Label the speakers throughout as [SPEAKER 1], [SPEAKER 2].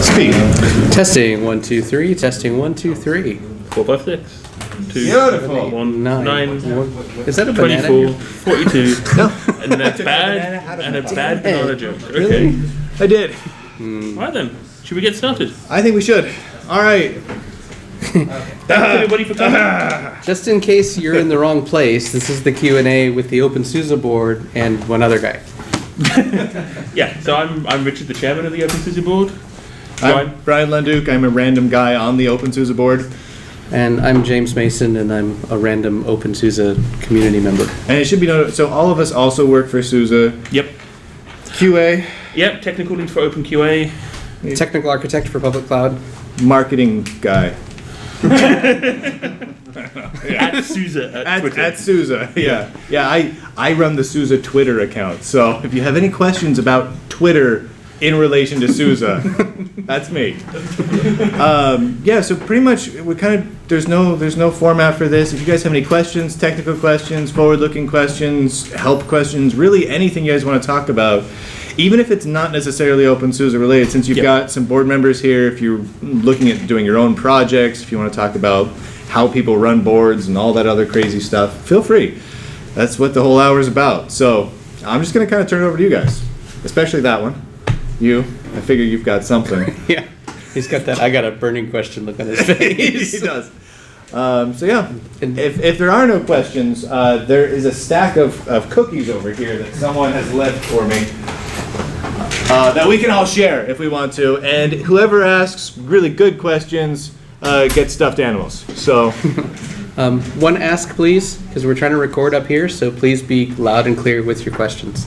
[SPEAKER 1] Speed.
[SPEAKER 2] Testing 1 2 3. Testing 1 2 3.
[SPEAKER 3] 4 5 6. 2
[SPEAKER 1] Beautiful.
[SPEAKER 3] 1 9.
[SPEAKER 2] Is that a
[SPEAKER 3] 24,
[SPEAKER 2] banana?
[SPEAKER 3] 42.
[SPEAKER 1] No.
[SPEAKER 3] And a bad banana joke. Okay.
[SPEAKER 2] Really?
[SPEAKER 1] I did.
[SPEAKER 3] Right then. Should we get started?
[SPEAKER 1] I think we should. All right.
[SPEAKER 3] Thanks everybody for coming.
[SPEAKER 2] Just in case you're in the wrong place, this is the Q&A with the openSUSE board and one other guy.
[SPEAKER 3] Yeah, so I'm Richard, the chairman of the openSUSE board.
[SPEAKER 1] I'm Bryan Lunduke. I'm a random guy on the openSUSE board.
[SPEAKER 2] And I'm James Mason, and I'm a random openSUSE community member.
[SPEAKER 1] And it should be noted, so all of us also work for SUSE.
[SPEAKER 3] Yep.
[SPEAKER 1] QA.
[SPEAKER 3] Yep, technical lead for OpenQA.
[SPEAKER 2] Technical architect for public cloud.
[SPEAKER 1] Marketing guy.
[SPEAKER 3] At SUSE at Twitter.
[SPEAKER 1] At SUSE, yeah. Yeah, I run the SUSE Twitter account, so if you have any questions about Twitter in relation to SUSE, that's me. Yeah, so pretty much we kind of there's no format for this. If you guys have any questions, technical questions, forward-looking questions, help questions, really anything you guys want to talk about, even if it's not necessarily openSUSE related, since you've got some board members here, if you're looking at doing your own projects, if you want to talk about how people run boards and all that other crazy stuff, feel free. That's what the whole hour is about. So I'm just going to kind of turn it over to you guys, especially that one. You, I figure you've got something.
[SPEAKER 2] Yeah, he's got that. I got a burning question look on his face.
[SPEAKER 1] He does. So yeah, if there are no questions, there is a stack of cookies over here that someone has left for me that we can all share if we want to. And whoever asks really good questions gets stuffed animals. So
[SPEAKER 2] one ask, please, because we're trying to record up here, so please be loud and clear with your questions.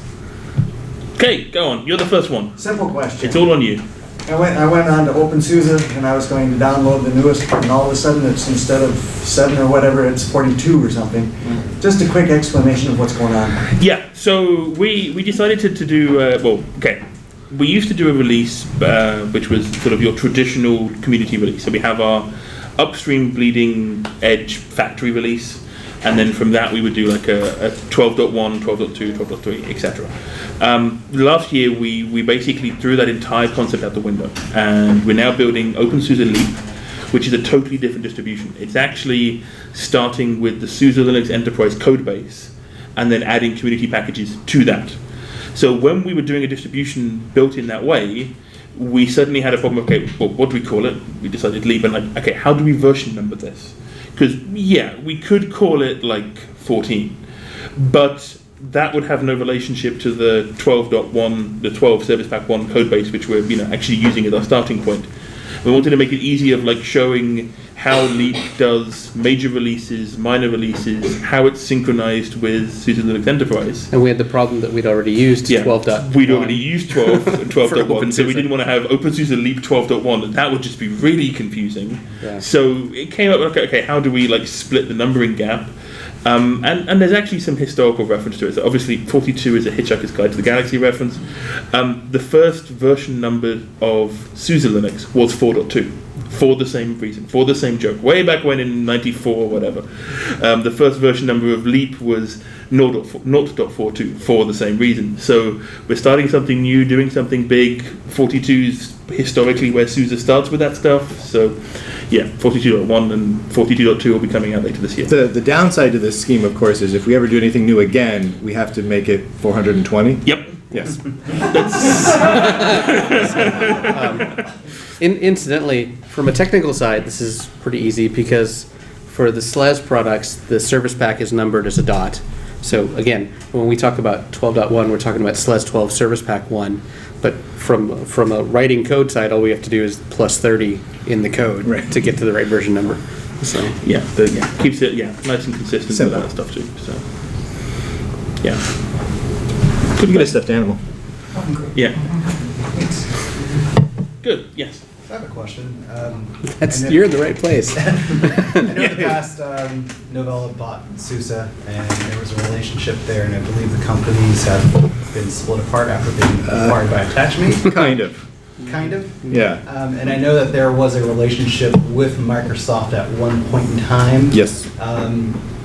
[SPEAKER 3] Okay, go on. You're the first one.
[SPEAKER 4] Simple question.
[SPEAKER 3] It's all on you.
[SPEAKER 4] I went on to openSUSE and I was going to download the newest, and all of a sudden it's instead of 7 or whatever, it's 42 or something. Just a quick explanation of what's going on.
[SPEAKER 3] Yeah, so we decided to do, we used to do a release which was sort of your traditional community release. So we have our upstream bleeding edge factory release, and then from that we would do like a 12.1, 12.2, 12.3, etc. Last year we basically threw that entire concept out the window, and we're now building openSUSE Leap, which is a totally different distribution. It's actually starting with the SUSE Linux Enterprise code base and then adding community packages to that. So when we were doing a distribution built in that way, we suddenly had a problem. Okay, well, what do we call it? We decided Leap, and like, okay, how do we version number this? Because yeah, we could call it like 14, but that would have no relationship to the 12.1, the 12 Service Pack 1 code base, which we're actually using as our starting point. We wanted to make it easy of like showing how Leap does major releases, minor releases, how it's synchronized with SUSE Linux Enterprise.
[SPEAKER 2] And we had the problem that we'd already used 12.1.
[SPEAKER 3] We'd already used 12 and 12.1, so we didn't want to have openSUSE Leap 12.1. That would just be really confusing. Yeah. So it came up with, okay, how do we like split the numbering gap? And there's actually some historical reference to it. So obviously 42 is a Hitchhiker's Guide to the Galaxy reference. The first version number of SUSE Linux was 4.2 for the same reason, for the same joke. Way back when in 94 or whatever. The first version number of Leap was 0.42 for the same reason. So we're starting something new, doing something big. 42's historically where SUSE starts with that stuff. So yeah, 42.1 and 42.2 will be coming out later this year.
[SPEAKER 1] The downside to this scheme, of course, is if we ever do anything new again, we have to make it 420.
[SPEAKER 3] Yep.
[SPEAKER 1] Yes.
[SPEAKER 2] Incidentally, from a technical side, this is pretty easy because for the SLES products, the service pack is numbered as a dot. So again, when we talk about 12.1, we're talking about SLES 12 service pack 1. But from a writing code side, all we have to do is plus 30 in the code to get to the right version number. So
[SPEAKER 3] keeps it nice and consistent with that stuff too. So yeah,
[SPEAKER 1] could get a stuffed animal.
[SPEAKER 3] Yeah. Good. Yes.
[SPEAKER 4] I have a question.
[SPEAKER 2] You're in the right place.
[SPEAKER 4] I know in the past, Novella bought SUSE, and there was a relationship there, and I believe the companies have been split apart after being acquired by Attachmate.
[SPEAKER 1] Kind of.
[SPEAKER 4] Kind of?
[SPEAKER 1] Yeah.
[SPEAKER 4] And I know that there was a relationship with Microsoft at one point in time.
[SPEAKER 1] Yes.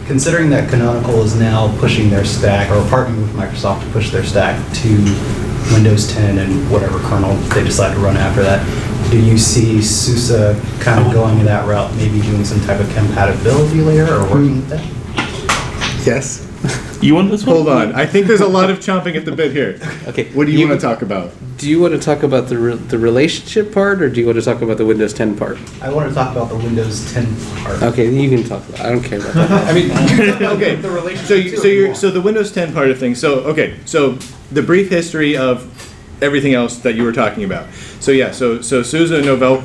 [SPEAKER 4] Considering that Canonical is now pushing their stack, or partnering with Microsoft to push their stack to Windows 10 and whatever kernel they decide to run after that, do you see SUSE kind of going that route, maybe doing some type of compatibility layer or working with that?
[SPEAKER 1] Yes.
[SPEAKER 3] You want this one?
[SPEAKER 1] Hold on. I think there's a lot of chomping at the bit here.
[SPEAKER 2] Okay.
[SPEAKER 1] What do you want to talk about?
[SPEAKER 2] Do you want to talk about the relationship part, or do you want to talk about the Windows 10 part?
[SPEAKER 4] I want to talk about the Windows 10 part.
[SPEAKER 2] Okay, you can talk about it. I don't care about that.
[SPEAKER 4] I mean,
[SPEAKER 1] Okay.
[SPEAKER 4] the relationship.
[SPEAKER 1] So the Windows 10 part of things. So the brief history of everything else that you were talking about. So SUSE and Novell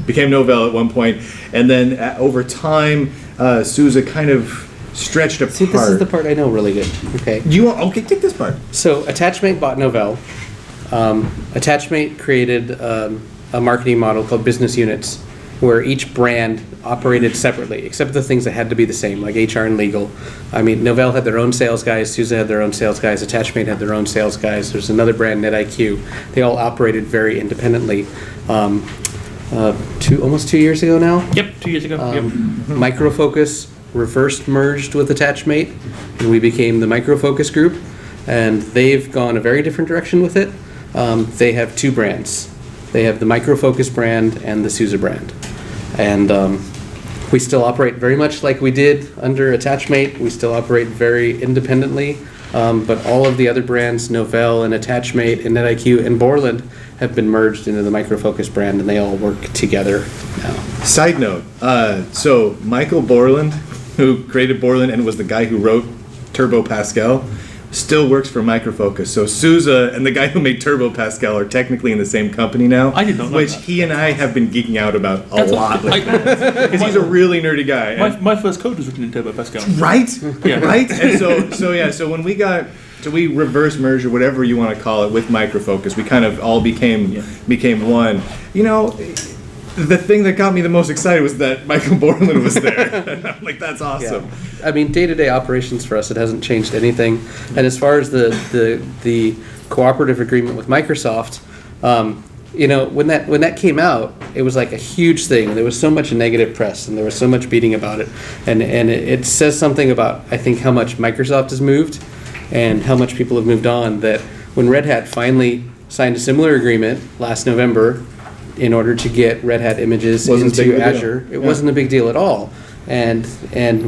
[SPEAKER 1] became Novell at one point, and then over time, SUSE kind of stretched apart.
[SPEAKER 2] See, this is the part I know really good. Okay.
[SPEAKER 1] Okay, take this part.
[SPEAKER 2] So Attachmate bought Novell. Attachmate created a marketing model called business units, where each brand operated separately, except the things that had to be the same, like HR and legal. I mean, Novell had their own sales guys, SUSE had their own sales guys, Attachmate had their own sales guys. There's another brand, NetIQ. They all operated very independently. Almost 2 years ago now.
[SPEAKER 3] Yep, 2 years ago.
[SPEAKER 2] Micro Focus reversed merged with Attachmate, and we became the Micro Focus group, and they've gone a very different direction with it. They have two brands. They have the Micro Focus brand and the SUSE brand. And we still operate very much like we did under Attachmate. We still operate very independently, but all of the other brands, Novell and Attachmate and NetIQ and Borland, have been merged into the Micro Focus brand, and they all work together now.
[SPEAKER 1] Side note, so Michael Borland, who created Borland and was the guy who wrote Turbo Pascal, still works for Micro Focus. So SUSE and the guy who made Turbo Pascal are technically in the same company now.
[SPEAKER 3] I did not know
[SPEAKER 1] which
[SPEAKER 3] that.
[SPEAKER 1] he and I have been geeking out about a
[SPEAKER 3] That's
[SPEAKER 1] lot. Because he's a really nerdy guy. And-
[SPEAKER 3] My first code was written in Turbo Pascal.
[SPEAKER 1] Right?
[SPEAKER 3] Yeah.
[SPEAKER 1] Right? And so when we reverse merge or whatever you want to call it with Micro Focus, we kind of all became one. You know, the thing that got me the most excited was that Michael Borland was there. And I'm like, that's awesome.
[SPEAKER 2] Yeah. I mean, day-to-day operations for us, it hasn't changed anything. And as far as the cooperative agreement with Microsoft, you know, when that came out, it was like a huge thing. There was so much negative press, and there was so much beating about it. And it says something about, I think, how much Microsoft has moved and how much people have moved on, that when Red Hat finally signed a similar agreement last November in order to get Red Hat images into Azure, it wasn't a big deal at all. And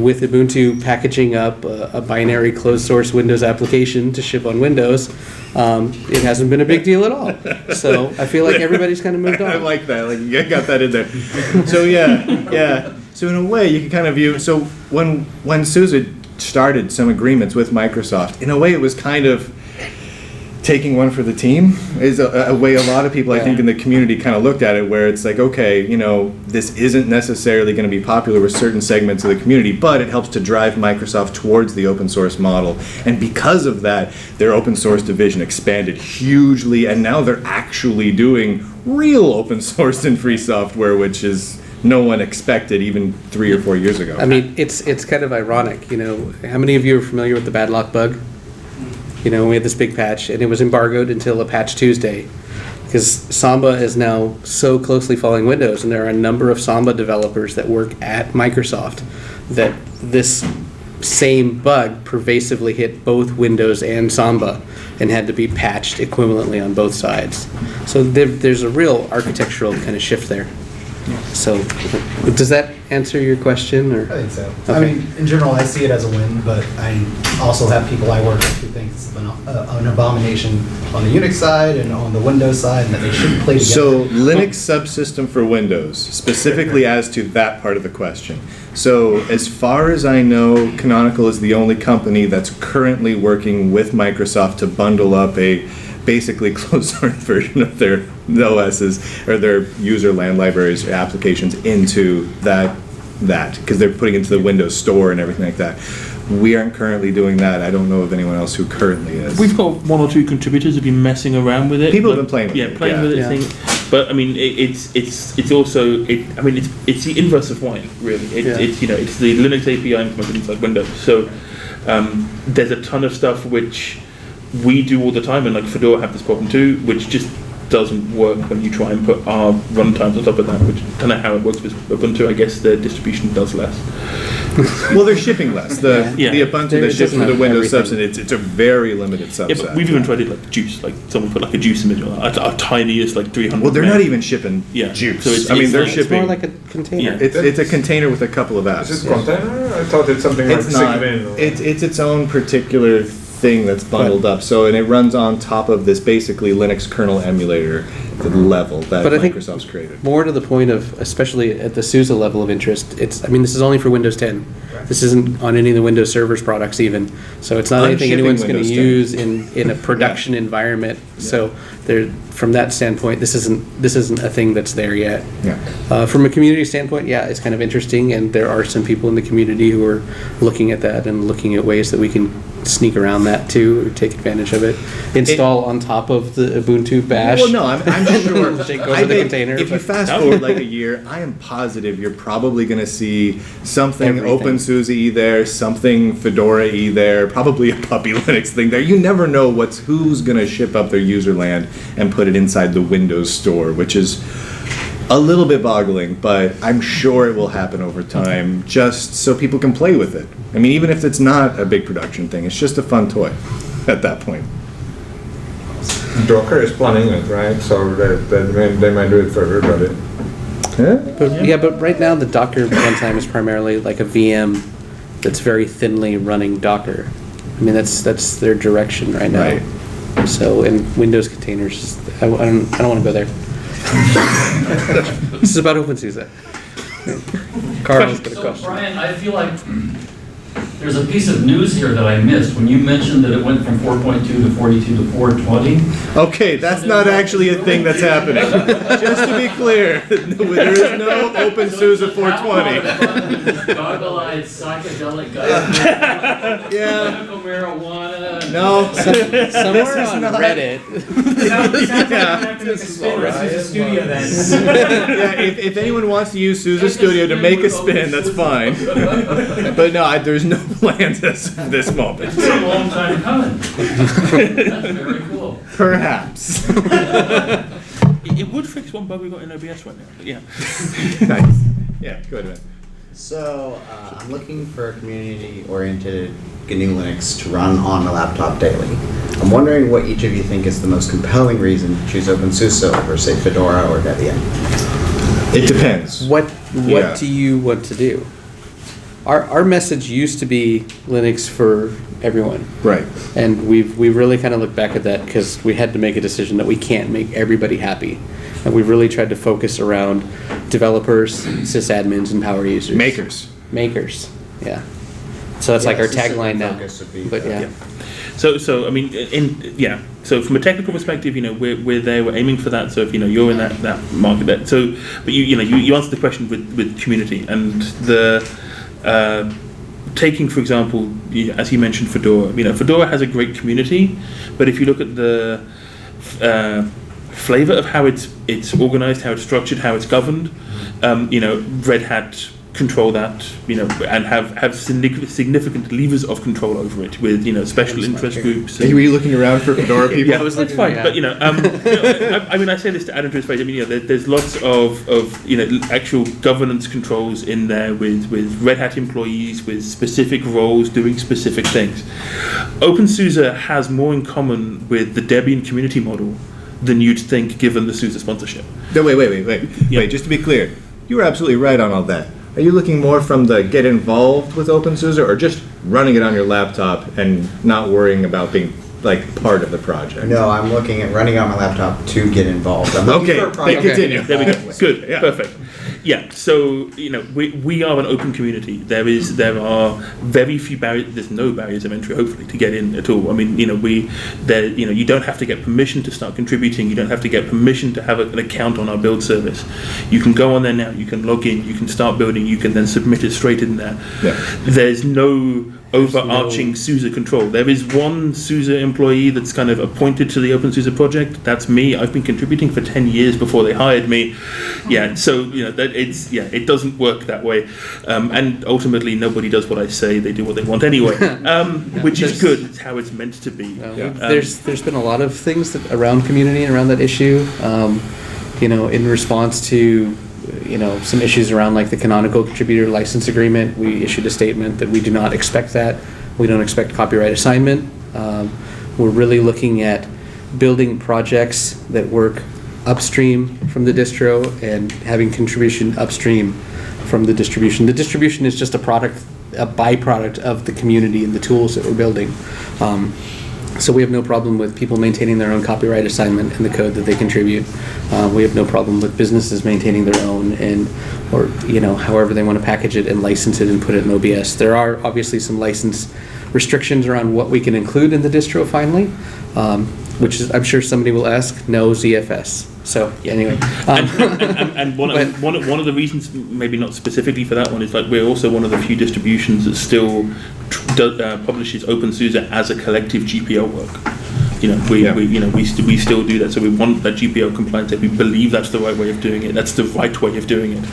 [SPEAKER 2] with Ubuntu packaging up a binary closed source Windows application to ship on Windows, it hasn't been a big deal at all. So I feel like everybody's kind of moved on.
[SPEAKER 1] I like that. Like you got that in there. So yeah. So in a way, you can kind of view. So when SUSE started some agreements with Microsoft, in a way, it was kind of taking one for the team. Is a way a lot of people, I think, in the community kind of looked at it, where it's like, okay, you know, this isn't necessarily going to be popular with certain segments of the community, but it helps to drive Microsoft towards the open source model. And because of that, their open source division expanded hugely, and now they're actually doing real open source and free software, which is no one expected even 3 or 4 years ago.
[SPEAKER 2] I mean, it's kind of ironic, you know. How many of you are familiar with the bad lock bug? You know, we had this big patch, and it was embargoed until a patch Tuesday, because Samba is now so closely following Windows, and there are a number of Samba developers that work at Microsoft, that this same bug pervasively hit both Windows and Samba and had to be patched equivalently on both sides. So there's a real architectural kind of shift there. So, does that answer your question? Or?
[SPEAKER 4] I think so.
[SPEAKER 2] Okay.
[SPEAKER 4] I mean, in general, I see it as a win, but I also have people I work with who think it's an abomination on the Unix side and on the Windows side, and that they shouldn't play together.
[SPEAKER 1] So Linux subsystem for Windows, specifically as to that part of the question. So as far as I know, Canonical is the only company that's currently working with Microsoft to bundle up a basically closed source version of their OSs or their user land libraries or applications into that because they're putting into the Windows Store and everything like that. We aren't currently doing that. I don't know of anyone else who currently is.
[SPEAKER 3] We've got 1 or 2 contributors who've been messing around with it.
[SPEAKER 1] People have been playing with it.
[SPEAKER 3] Playing with it. But I mean, it's also it's the inverse of wine, really. It's the Linux API implemented inside Windows. So there's a ton of stuff which we do all the time, and like Fedora have this problem too, which just doesn't work when you try and put our runtimes on top of that, which I don't know how it works with Ubuntu. I guess the distribution does less.
[SPEAKER 1] Well, they're shipping less. The
[SPEAKER 3] Yeah.
[SPEAKER 1] Ubuntu
[SPEAKER 2] There-
[SPEAKER 1] that
[SPEAKER 2] it
[SPEAKER 1] ships
[SPEAKER 2] doesn't
[SPEAKER 1] for the
[SPEAKER 2] have
[SPEAKER 1] Windows
[SPEAKER 2] everything.
[SPEAKER 1] subset, it's a very limited subset.
[SPEAKER 3] Yeah, but we've even tried it like juice. Like someone put like a juice image on it. Our tiniest like 300.
[SPEAKER 1] Well, they're
[SPEAKER 3] meg.
[SPEAKER 1] not even shipping
[SPEAKER 3] Yeah.
[SPEAKER 1] juice.
[SPEAKER 3] So it's-
[SPEAKER 1] I mean,
[SPEAKER 3] it's
[SPEAKER 1] they're
[SPEAKER 3] like-
[SPEAKER 2] It's more
[SPEAKER 1] shipping.
[SPEAKER 2] like a container.
[SPEAKER 3] Yeah.
[SPEAKER 1] It's a container with a couple of apps.
[SPEAKER 5] Is it container? I thought it's something like
[SPEAKER 1] It's not.
[SPEAKER 5] Sigvin. or-
[SPEAKER 1] It's its own particular thing that's bundled up. So, and it runs on top of this basically Linux kernel emulator level that
[SPEAKER 2] But I think
[SPEAKER 1] Microsoft's created.
[SPEAKER 2] More to the point of, especially at the SUSE level of interest, I mean, this is only for Windows 10. This isn't on any of the Windows servers products even. So it's not
[SPEAKER 1] I'm
[SPEAKER 2] anything
[SPEAKER 1] shipping
[SPEAKER 2] anyone's going to
[SPEAKER 1] Windows 10.
[SPEAKER 2] use in a production environment. So from that standpoint, this isn't a thing that's there yet.
[SPEAKER 1] Yeah.
[SPEAKER 2] From a community standpoint, yeah, it's kind of interesting, and there are some people in the community who are looking at that and looking at ways that we can sneak around that too, or take advantage of it. Install on top of the Ubuntu bash.
[SPEAKER 1] Well, no, I'm sure.
[SPEAKER 2] Take over
[SPEAKER 1] I
[SPEAKER 2] the
[SPEAKER 1] bet
[SPEAKER 2] container,
[SPEAKER 1] if you
[SPEAKER 2] but-
[SPEAKER 1] fast forward like a year, I am positive you're probably going to see something
[SPEAKER 2] Everything.
[SPEAKER 1] openSUSE there, something Fedora there, probably a Puppy Linux thing there. You never know who's going to ship up their user land and put it inside the Windows store, which is a little bit boggling, but I'm sure it will happen over time, just so people can play with it. I mean, even if it's not a big production thing, it's just a fun toy at that point.
[SPEAKER 5] Docker is planning it, right? So they might do it for everybody.
[SPEAKER 2] But right now the Docker runtime is primarily like a VM that's very thinly running Docker. I mean, that's their direction right now.
[SPEAKER 1] Right.
[SPEAKER 2] So in Windows containers, I don't want to go there. This is about openSUSE. Carl's got a
[SPEAKER 6] So,
[SPEAKER 2] question.
[SPEAKER 6] Bryan, I feel like there's a piece of news here that I missed when you mentioned that it went from 4.2 to 42 to 420.
[SPEAKER 1] Okay, that's not actually a thing that's happening. Just to be clear, there is no openSUSE 420.
[SPEAKER 6] Goggle-eyed psychedelic guy.
[SPEAKER 1] Yeah,
[SPEAKER 6] Medical marijuana.
[SPEAKER 1] no.
[SPEAKER 2] Somewhere
[SPEAKER 1] is
[SPEAKER 2] on
[SPEAKER 1] not-
[SPEAKER 2] Reddit.
[SPEAKER 4] Studio then.
[SPEAKER 1] Yeah, if anyone wants to use SUSE Studio to make a spin, that's fine. But no, there's no plans at this moment.
[SPEAKER 6] It's been a long time coming. That's very cool.
[SPEAKER 1] Perhaps.
[SPEAKER 3] It would fix one bug we got in OBS right now. But yeah.
[SPEAKER 1] Nice. Yeah, go ahead, man.
[SPEAKER 7] So, I'm looking for a community-oriented GNU Linux to run on a laptop daily. I'm wondering what each of you think is the most compelling reason to choose openSUSE over, say, Fedora or Debian.
[SPEAKER 1] It depends.
[SPEAKER 2] What
[SPEAKER 1] Yeah.
[SPEAKER 2] do you want to do? Our message used to be Linux for everyone.
[SPEAKER 1] Right.
[SPEAKER 2] And we've really kind of looked back at that because we had to make a decision that we can't make everybody happy. And we've really tried to focus around developers, sysadmins, and power users.
[SPEAKER 1] Makers.
[SPEAKER 2] Makers, yeah. So that's like our tagline now.
[SPEAKER 7] Focus would be
[SPEAKER 2] But yeah.
[SPEAKER 3] So I mean, So from a technical perspective, we're there, we're aiming for that. So if you're in that market there. So, but you answered the question with community and the taking, for example, as you mentioned, Fedora. Fedora has a great community, but if you look at the flavor of how it's organized, how it's structured, how it's governed, Red Hat control that, and have significant levers of control over it with, special interest groups.
[SPEAKER 1] Were you looking around for Fedora people?
[SPEAKER 3] Yeah, that's fine. But I say this to add into his face. There's lots of actual governance controls in there with Red Hat employees with specific roles doing specific things. openSUSE has more in common with the Debian community model than you'd think, given the SUSE sponsorship.
[SPEAKER 1] No, wait. Just to be clear, you were absolutely right on all that. Are you looking more from the get involved with openSUSE or just running it on your laptop and not worrying about being like part of the project?
[SPEAKER 7] No, I'm looking at running on my laptop to get involved. I'm looking
[SPEAKER 1] Okay,
[SPEAKER 7] for a project.
[SPEAKER 1] continue.
[SPEAKER 3] There we go. Good.
[SPEAKER 1] Yeah.
[SPEAKER 3] Perfect. Yeah. So we are an open community. There are very few barriers. There's no barriers of entry, hopefully, to get in at all. I mean, you don't have to get permission to start contributing. You don't have to get permission to have an account on our build service. You can go on there now. You can log in. You can start building. You can then submit it straight in there.
[SPEAKER 1] Yeah.
[SPEAKER 3] There's no overarching SUSE control. There is one SUSE employee that's kind of appointed to the openSUSE project. That's me. I've been contributing for 10 years before they hired me. Yeah, so it doesn't work that way. And ultimately nobody does what I say, they do what they want anyway. Which is good. It's how it's meant to be.
[SPEAKER 2] There's been a lot of things around community and around that issue. In response to some issues around like the canonical contributor license agreement. We issued a statement that we do not expect that. We don't expect copyright assignment. We're really looking at building projects that work upstream from the distro and having contribution upstream from the distribution. The distribution is just a byproduct of the community and the tools that we're building. So we have no problem with people maintaining their own copyright assignment in the code that they contribute. We have no problem with businesses maintaining their own or however they want to package it and license it and put it in OBS. There are obviously some license restrictions around what we can include in the distro finally, which is, I'm sure somebody will ask, no ZFS. So anyway.
[SPEAKER 3] And one of the reasons, maybe not specifically for that one, is like we're also one of the few distributions that still publishes openSUSE as a collective GPL work. We still do that. So we want that GPL compliance. We believe that's the right way of doing it. That's the right way of doing it.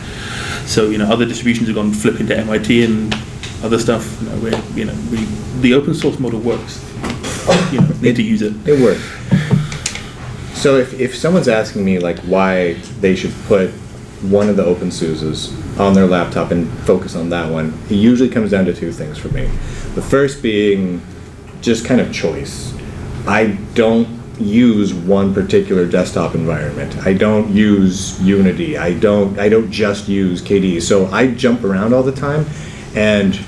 [SPEAKER 3] So other distributions have gone flip into MIT and other stuff. The open source model works. Need to use it.
[SPEAKER 1] It works. So if someone's asking me like why they should put one of the openSUSEs on their laptop and focus on that one, it usually comes down to two things for me. The first being just kind of choice. I don't use one particular desktop environment. I don't use Unity. I don't just use KDE. So I jump around all the time, and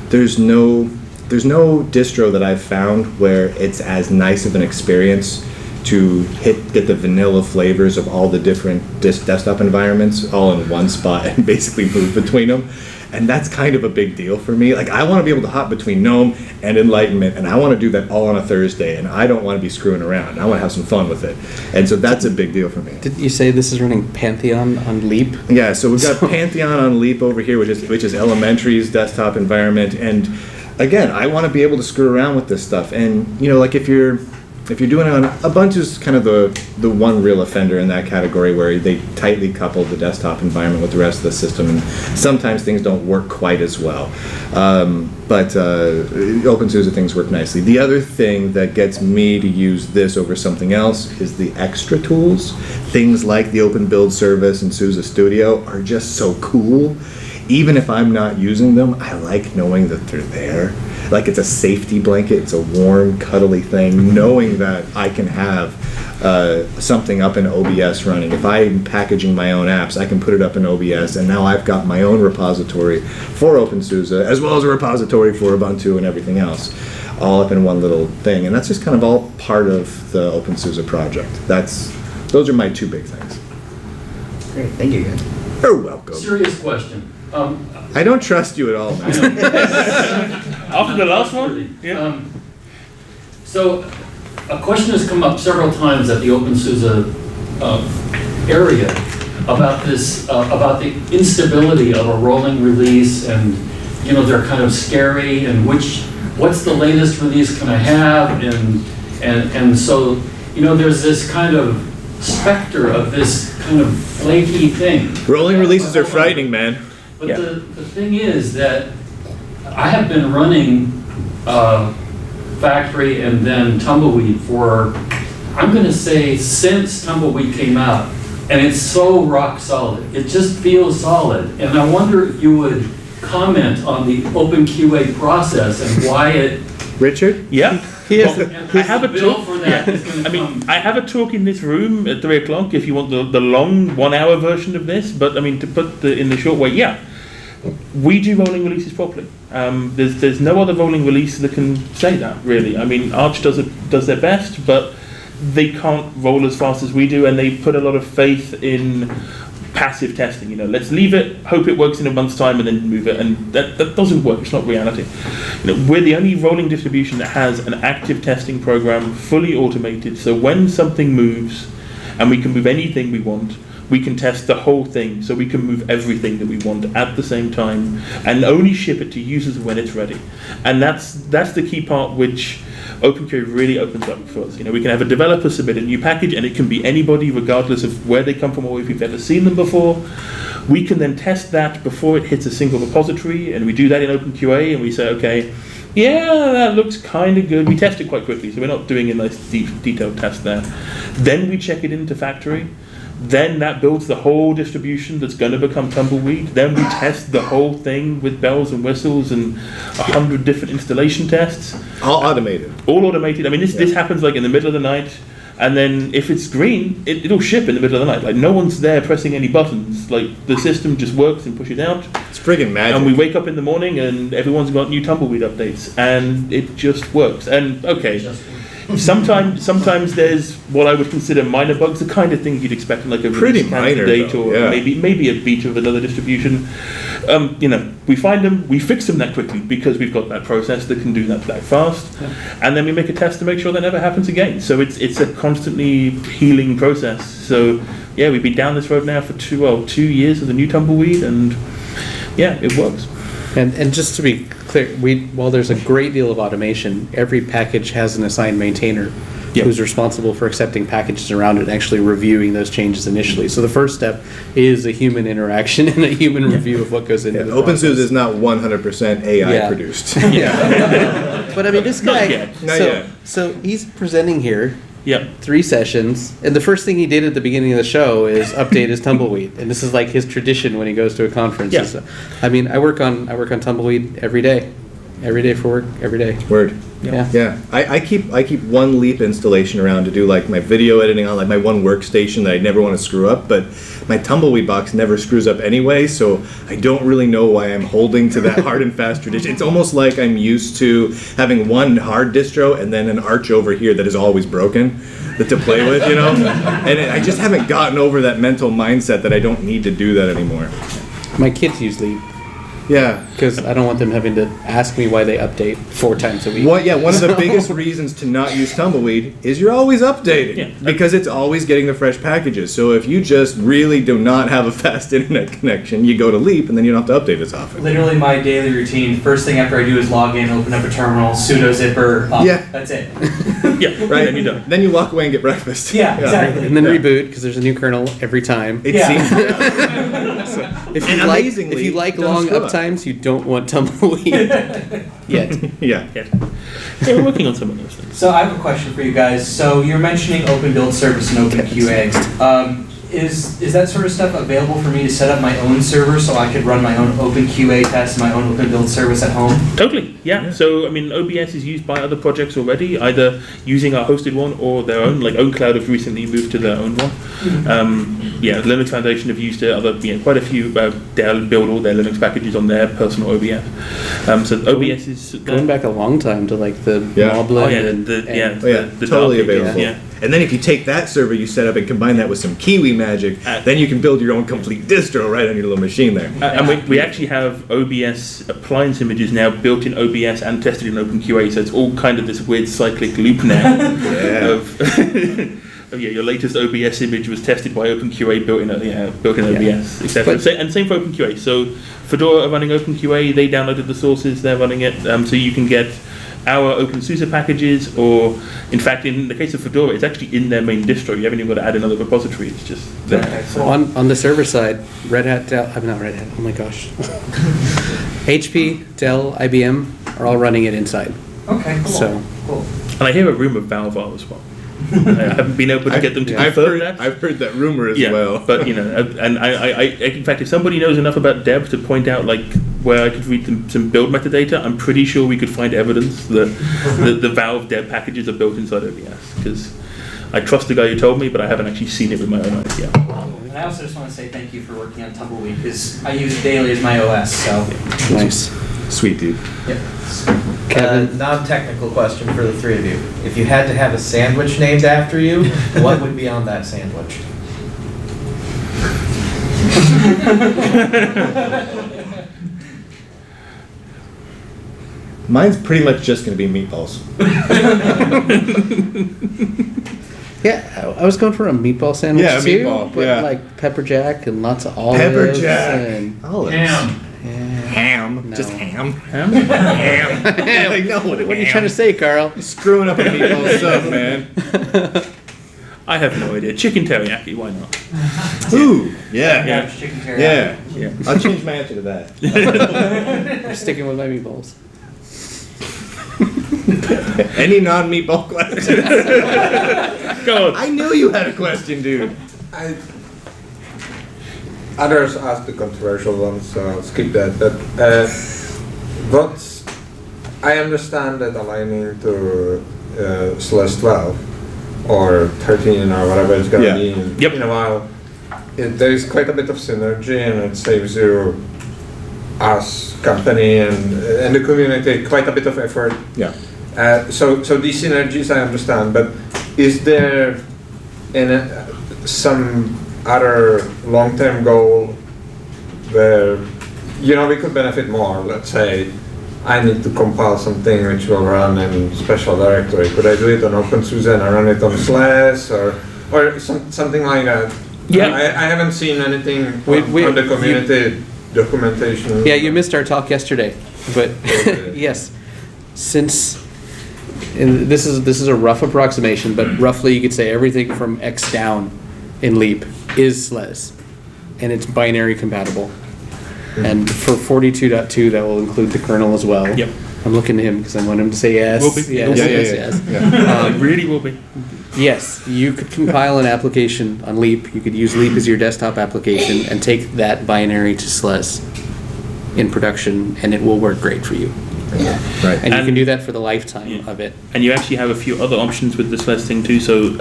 [SPEAKER 1] there's no distro that I've found where it's as nice of an experience to get the vanilla flavors of all the different desktop environments all in one spot and basically move between them. And that's kind of a big deal for me. Like, I want to be able to hop between GNOME and Enlightenment, and I want to do that all on a Thursday, and I don't want to be screwing around. I want to have some fun with it. And so that's a big deal for me.
[SPEAKER 2] Did you say this is running Pantheon on Leap?
[SPEAKER 1] Yeah, so we've got Pantheon on Leap over here, which is Elementary's desktop environment. And again, I want to be able to screw around with this stuff. And like if you're doing it on Ubuntu is kind of the one real offender in that category where they tightly couple the desktop environment with the rest of the system, and sometimes things don't work quite as well. But openSUSE things work nicely. The other thing that gets me to use this over something else is the extra tools. Things like the Open Build Service and SUSE Studio are just so cool. Even if I'm not using them, I like knowing that they're there. Like, it's a safety blanket, it's a warm, cuddly thing, knowing that I can have something up in OBS running. If I'm packaging my own apps, I can put it up in OBS, and now I've got my own repository for openSUSE, as well as a repository for Ubuntu and everything else, all up in one little thing. And that's just kind of all part of the openSUSE project. Those are my two big things.
[SPEAKER 7] Great, thank you guys.
[SPEAKER 1] You're welcome.
[SPEAKER 6] Serious question.
[SPEAKER 1] I don't trust you at all, man.
[SPEAKER 3] After the last one? Yeah.
[SPEAKER 6] So a question has come up several times at the openSUSE area about this, about the instability of a rolling release, and they're kind of scary, and what's the latest release can I have, and so there's this kind of specter of this kind of flaky thing.
[SPEAKER 1] Rolling releases are frightening, man.
[SPEAKER 6] But yeah. The thing is that I have been running Factory and then Tumbleweed for, I'm going to say, since Tumbleweed came out. And it's so rock solid. It just feels solid. And I wonder if you would comment on the OpenQA process and why it...
[SPEAKER 1] Richard?
[SPEAKER 3] Yeah.
[SPEAKER 6] I have a bill for that.
[SPEAKER 3] Yeah. I have a talk in this room at 3 o'clock if you want the long 1 hour version of this, but to put in the short way, yeah. We do rolling releases properly. There's no other rolling release that can say that, really. Arch does their best, but they can't roll as fast as we do, and they put a lot of faith in passive testing. Let's leave it, hope it works in a month's time, and then move it. And that doesn't work. It's not reality. We're the only rolling distribution that has an active testing program, fully automated. So when something moves, and we can move anything we want, we can test the whole thing. So we can move everything that we want at the same time, and only ship it to users when it's ready. And that's the key part, which OpenQA really opens up for us. We can have a developer submit a new package, and it can be anybody, regardless of where they come from or if we've ever seen them before. We can then test that before it hits a single repository, and we do that in OpenQA, and we say, okay, yeah, that looks kind of good. We test it quite quickly, so we're not doing a nice detailed test there. Then we check it into Factory. Then that builds the whole distribution that's going to become Tumbleweed. Then we test the whole thing with bells and whistles and 100 different installation tests.
[SPEAKER 1] All automated.
[SPEAKER 3] All automated. I mean, this happens like in the middle of the night, and then if it's green, it'll ship in the middle of the night. Like no one's there pressing any buttons. Like the system just works and pushes out.
[SPEAKER 1] It's friggin' magic.
[SPEAKER 3] And we wake up in the morning and everyone's got new Tumbleweed updates, and it just works. And okay. Sometimes there's what I would consider minor bugs, the kind of things you'd expect in like a
[SPEAKER 1] Pretty
[SPEAKER 3] release
[SPEAKER 1] minor,
[SPEAKER 3] candidate
[SPEAKER 1] though,
[SPEAKER 3] or
[SPEAKER 1] yeah.
[SPEAKER 3] maybe a beta of another distribution. We find them, we fix them that quickly because we've got that process that can do that fast, and then we make a test to make sure that never happens again. So it's a constantly healing process. So yeah, we've been down this road now for 2 years with the new Tumbleweed, and yeah, it works.
[SPEAKER 2] And just to be clear, while there's a great deal of automation, every package has an assigned maintainer who's responsible for accepting packages around it and actually reviewing those changes initially. So the first step is a human interaction and a human review of what goes into the process.
[SPEAKER 1] openSUSE is not 100% AI produced.
[SPEAKER 2] But I mean, this guy,
[SPEAKER 1] Not yet.
[SPEAKER 2] so he's presenting here.
[SPEAKER 3] Yep.
[SPEAKER 2] 3 sessions, and the first thing he did at the beginning of the show is update his Tumbleweed, and this is like his tradition when he goes to a conference.
[SPEAKER 3] Yeah.
[SPEAKER 2] So, I mean, I work on Tumbleweed every day for work, every day.
[SPEAKER 1] Word.
[SPEAKER 2] Yeah.
[SPEAKER 1] Yeah, I keep one Leap installation around to do like my video editing on like my one workstation that I never want to screw up, but my Tumbleweed box never screws up anyway, so I don't really know why I'm holding to that hard and fast tradition. It's almost like I'm used to having one hard distro and then an Arch over here that is always broken to play with, you know? And I just haven't gotten over that mental mindset that I don't need to do that anymore.
[SPEAKER 2] My kids use Leap
[SPEAKER 1] Yeah.
[SPEAKER 2] because I don't want them having to ask me why they update 4 times a week.
[SPEAKER 1] One of the biggest reasons to not use Tumbleweed is you're always updating because it's always getting the fresh packages. So if you just really do not have a fast internet connection, you go to Leap and then you don't have to update as often.
[SPEAKER 8] Literally my daily routine, first thing after I do is log in, open up a terminal, sudo zipper, that's it.
[SPEAKER 3] Yeah,
[SPEAKER 1] Right?
[SPEAKER 3] and you're done.
[SPEAKER 1] Then you walk away and get breakfast.
[SPEAKER 8] Yeah, exactly.
[SPEAKER 2] And then reboot because there's a new kernel every time.
[SPEAKER 1] It seems
[SPEAKER 2] If
[SPEAKER 1] And amazingly,
[SPEAKER 2] you like
[SPEAKER 1] don't
[SPEAKER 2] long
[SPEAKER 1] screw up.
[SPEAKER 2] uptimes, you don't want Tumbleweed yet.
[SPEAKER 1] yeah.
[SPEAKER 3] Yeah, we're working on some of those things.
[SPEAKER 8] So I have a question for you guys. So you're mentioning Open Build Service and Open QA. Is that sort of stuff available for me to set up my own server so I could run my own Open QA tests, my own Open Build Service at home?
[SPEAKER 3] Totally, yeah. So, I mean, OBS is used by other projects already, either using our hosted one or their own. Like OwnCloud have recently moved to their own one. Linux Foundation have used it. Quite a few Dell build all their Linux packages on their personal OBS. So OBS is
[SPEAKER 2] Going back a long time to like the
[SPEAKER 1] Yeah.
[SPEAKER 2] Moblin
[SPEAKER 1] Totally
[SPEAKER 3] dark ages,
[SPEAKER 1] available.
[SPEAKER 3] Yeah.
[SPEAKER 1] And then if you take that server you set up and combine that with some Kiwi magic, then you can build your own complete distro right on your little machine there.
[SPEAKER 3] And we actually have OBS appliance images now built in OBS and tested in OpenQA, so it's all kind of this weird cyclic loop now of your latest OBS image was tested by OpenQA, built in OBS, etc. And same for OpenQA. So Fedora are running OpenQA, they downloaded the sources, they're running it, so you can get our openSUSE packages, or in fact, in the case of Fedora, it's actually in their main distro. You haven't even got to add another repository. It's just there. So.
[SPEAKER 2] On the server side, Red Hat, Dell, I'm not Red Hat. Oh my gosh, HP, Dell, IBM are all running it inside.
[SPEAKER 8] Okay, cool.
[SPEAKER 2] So
[SPEAKER 8] cool.
[SPEAKER 3] And I hear a rumor Valve are as well. I haven't been able to get them to confirm that.
[SPEAKER 1] I've heard that rumor as
[SPEAKER 3] Yeah,
[SPEAKER 1] well.
[SPEAKER 3] but and I, in fact, if somebody knows enough about Deb to point out like where I could read some build metadata, I'm pretty sure we could find evidence that the Valve Deb packages are built inside OBS, because I trust the guy who told me, but I haven't actually seen it with my own eyes yet.
[SPEAKER 8] And I also just want to say thank you for working on Tumbleweed, because I use it daily as my OS, so.
[SPEAKER 2] nice.
[SPEAKER 1] Sweet dude.
[SPEAKER 8] Yep.
[SPEAKER 2] Kevin?
[SPEAKER 9] Non-technical question for the three of you. If you had to have a sandwich named after you, what would be on that sandwich?
[SPEAKER 1] Mine's pretty much just going to be meatballs.
[SPEAKER 2] Yeah, I was going for a meatball sandwich
[SPEAKER 1] Yeah, a
[SPEAKER 2] too,
[SPEAKER 1] meatball,
[SPEAKER 2] but
[SPEAKER 1] yeah.
[SPEAKER 2] like pepper jack and lots of olives.
[SPEAKER 1] Pepper jack.
[SPEAKER 2] And,
[SPEAKER 1] Olives. Ham.
[SPEAKER 2] No.
[SPEAKER 1] Just ham. Ham. Like, no,
[SPEAKER 2] what are you trying to say, Carl?
[SPEAKER 1] Screwing up a meatball sub, man.
[SPEAKER 3] I have no idea. Chicken teriyaki, why not?
[SPEAKER 1] Ooh, yeah.
[SPEAKER 8] Yeah, chicken teriyaki.
[SPEAKER 1] Yeah.
[SPEAKER 3] Yeah.
[SPEAKER 1] I'll change my answer to that.
[SPEAKER 2] I'm sticking with my meatballs.
[SPEAKER 1] Any non-meatball questions?
[SPEAKER 3] Go on.
[SPEAKER 1] I knew you had a question, dude.
[SPEAKER 5] others asked the controversial ones, so I'll skip that. But what I understand that aligning to /12 or 13 or whatever it's going to be in a while, there is quite a bit of synergy, and it saves you, as company and the community, quite a bit of effort.
[SPEAKER 1] Yeah.
[SPEAKER 5] So these synergies I understand, but is there some other long-term goal where, you know, we could benefit more? Let's say I need to compile something which will run in special directory. Could I do it on openSUSE and I run it on /, or something like that?
[SPEAKER 3] Yeah.
[SPEAKER 5] I haven't seen anything on the community documentation.
[SPEAKER 2] Yeah, you missed our talk yesterday, but yes, since, and this is a rough approximation, but roughly you could say everything from X down in Leap is SLES, and it's binary compatible. And for 42.2, that will include the kernel as well.
[SPEAKER 3] Yep.
[SPEAKER 2] I'm looking to him because I want him to say yes.
[SPEAKER 3] Will be.
[SPEAKER 2] Yes.
[SPEAKER 3] It really will be.
[SPEAKER 2] Yes, you could compile an application on Leap. You could use Leap as your desktop application and take that binary to SLES in production, and it will work great for you.
[SPEAKER 1] Yeah. Right.
[SPEAKER 2] And you can do that for the lifetime of it.
[SPEAKER 3] And you actually have a few other options with this SLES thing too. So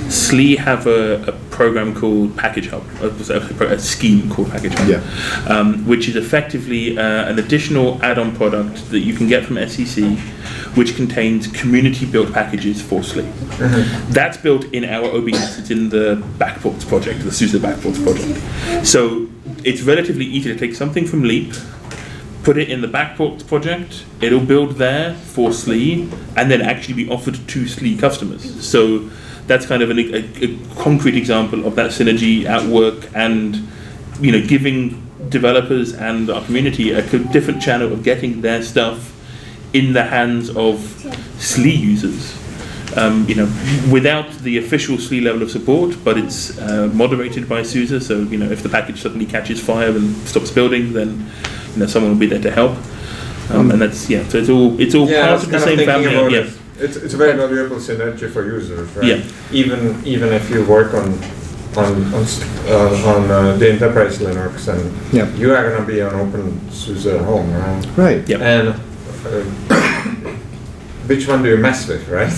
[SPEAKER 3] SLE have a program called Package Hub, a scheme called Package Hub, which is effectively an additional add-on product that you can get from SEC, which contains community-built packages for SLE. That's built in our OBS. It's in the Backports project, the SUSE Backports project. So it's relatively easy to take something from Leap, put it in the Backports project, it'll build there for SLE, and then actually be offered to SLE customers. So that's kind of a concrete example of that synergy at work, and giving developers and our community a different channel of getting their stuff in the hands of SLE users. Without the official SLE level of support, but it's moderated by SUSE, so if the package suddenly catches fire and stops building, then someone will be there to help. And that's so it's all part of the same family.
[SPEAKER 5] It's a very valuable synergy for users, right?
[SPEAKER 3] Yeah.
[SPEAKER 5] Even if you work on the enterprise Linux, and you are going to be on openSUSE at home, right?
[SPEAKER 1] Right.
[SPEAKER 3] Yep.
[SPEAKER 5] And which one do you mess with, right?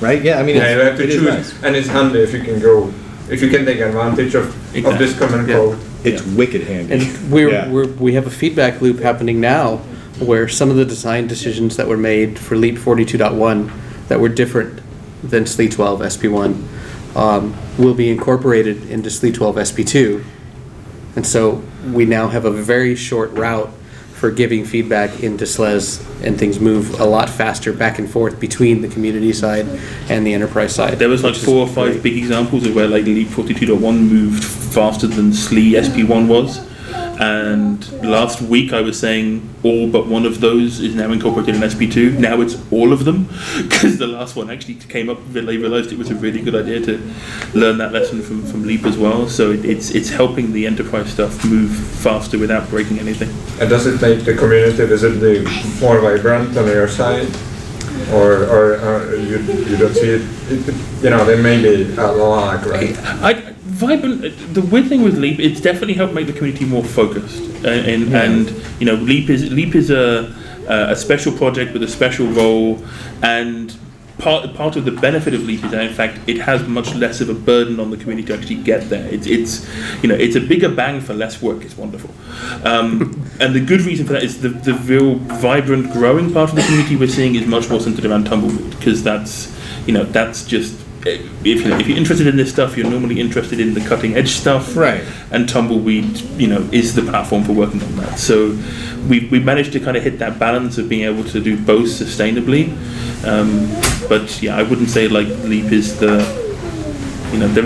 [SPEAKER 1] Right. Yeah. I mean,
[SPEAKER 5] you have to choose,
[SPEAKER 1] nice.
[SPEAKER 5] And it's handy if you can take advantage of this common code.
[SPEAKER 1] It's wicked handy.
[SPEAKER 2] And we have a feedback loop happening now, where some of the design decisions that were made for Leap 42.1 that were different than SLE 12 SP1 will be incorporated into SLE 12 SP2. And so we now have a very short route for giving feedback into SLES, and things move a lot faster back and forth between the community side and the enterprise side.
[SPEAKER 3] There was like 4 or 5 big examples of where like Leap 42.1 moved faster than SLE SP1 was. And last week I was saying all but one of those is now incorporated in SP2. Now it's all of them, because the last one actually came up. They realized it was a really good idea to learn that lesson from Leap as well. So it's helping the enterprise stuff move faster without breaking anything.
[SPEAKER 5] And does it make the community visibly more vibrant on your side? Or you don't see it? There may be a lag, right?
[SPEAKER 3] Vibrant. The weird thing with Leap, it's definitely helped make the community more focused, and Leap is a special project with a special role, and part of the benefit of Leap is that in fact it has much less of a burden on the community to actually get there. It's a bigger bang for less work. It's wonderful, and the good reason for that is the real vibrant, growing part of the community we're seeing is much more centered around Tumbleweed, because that's just. If you're interested in this stuff, you're normally interested in the cutting edge stuff,
[SPEAKER 1] right? And
[SPEAKER 3] Tumbleweed, is the platform for working on that. So we managed to kind of hit that balance of being able to do both sustainably. But yeah, I wouldn't say like Leap is there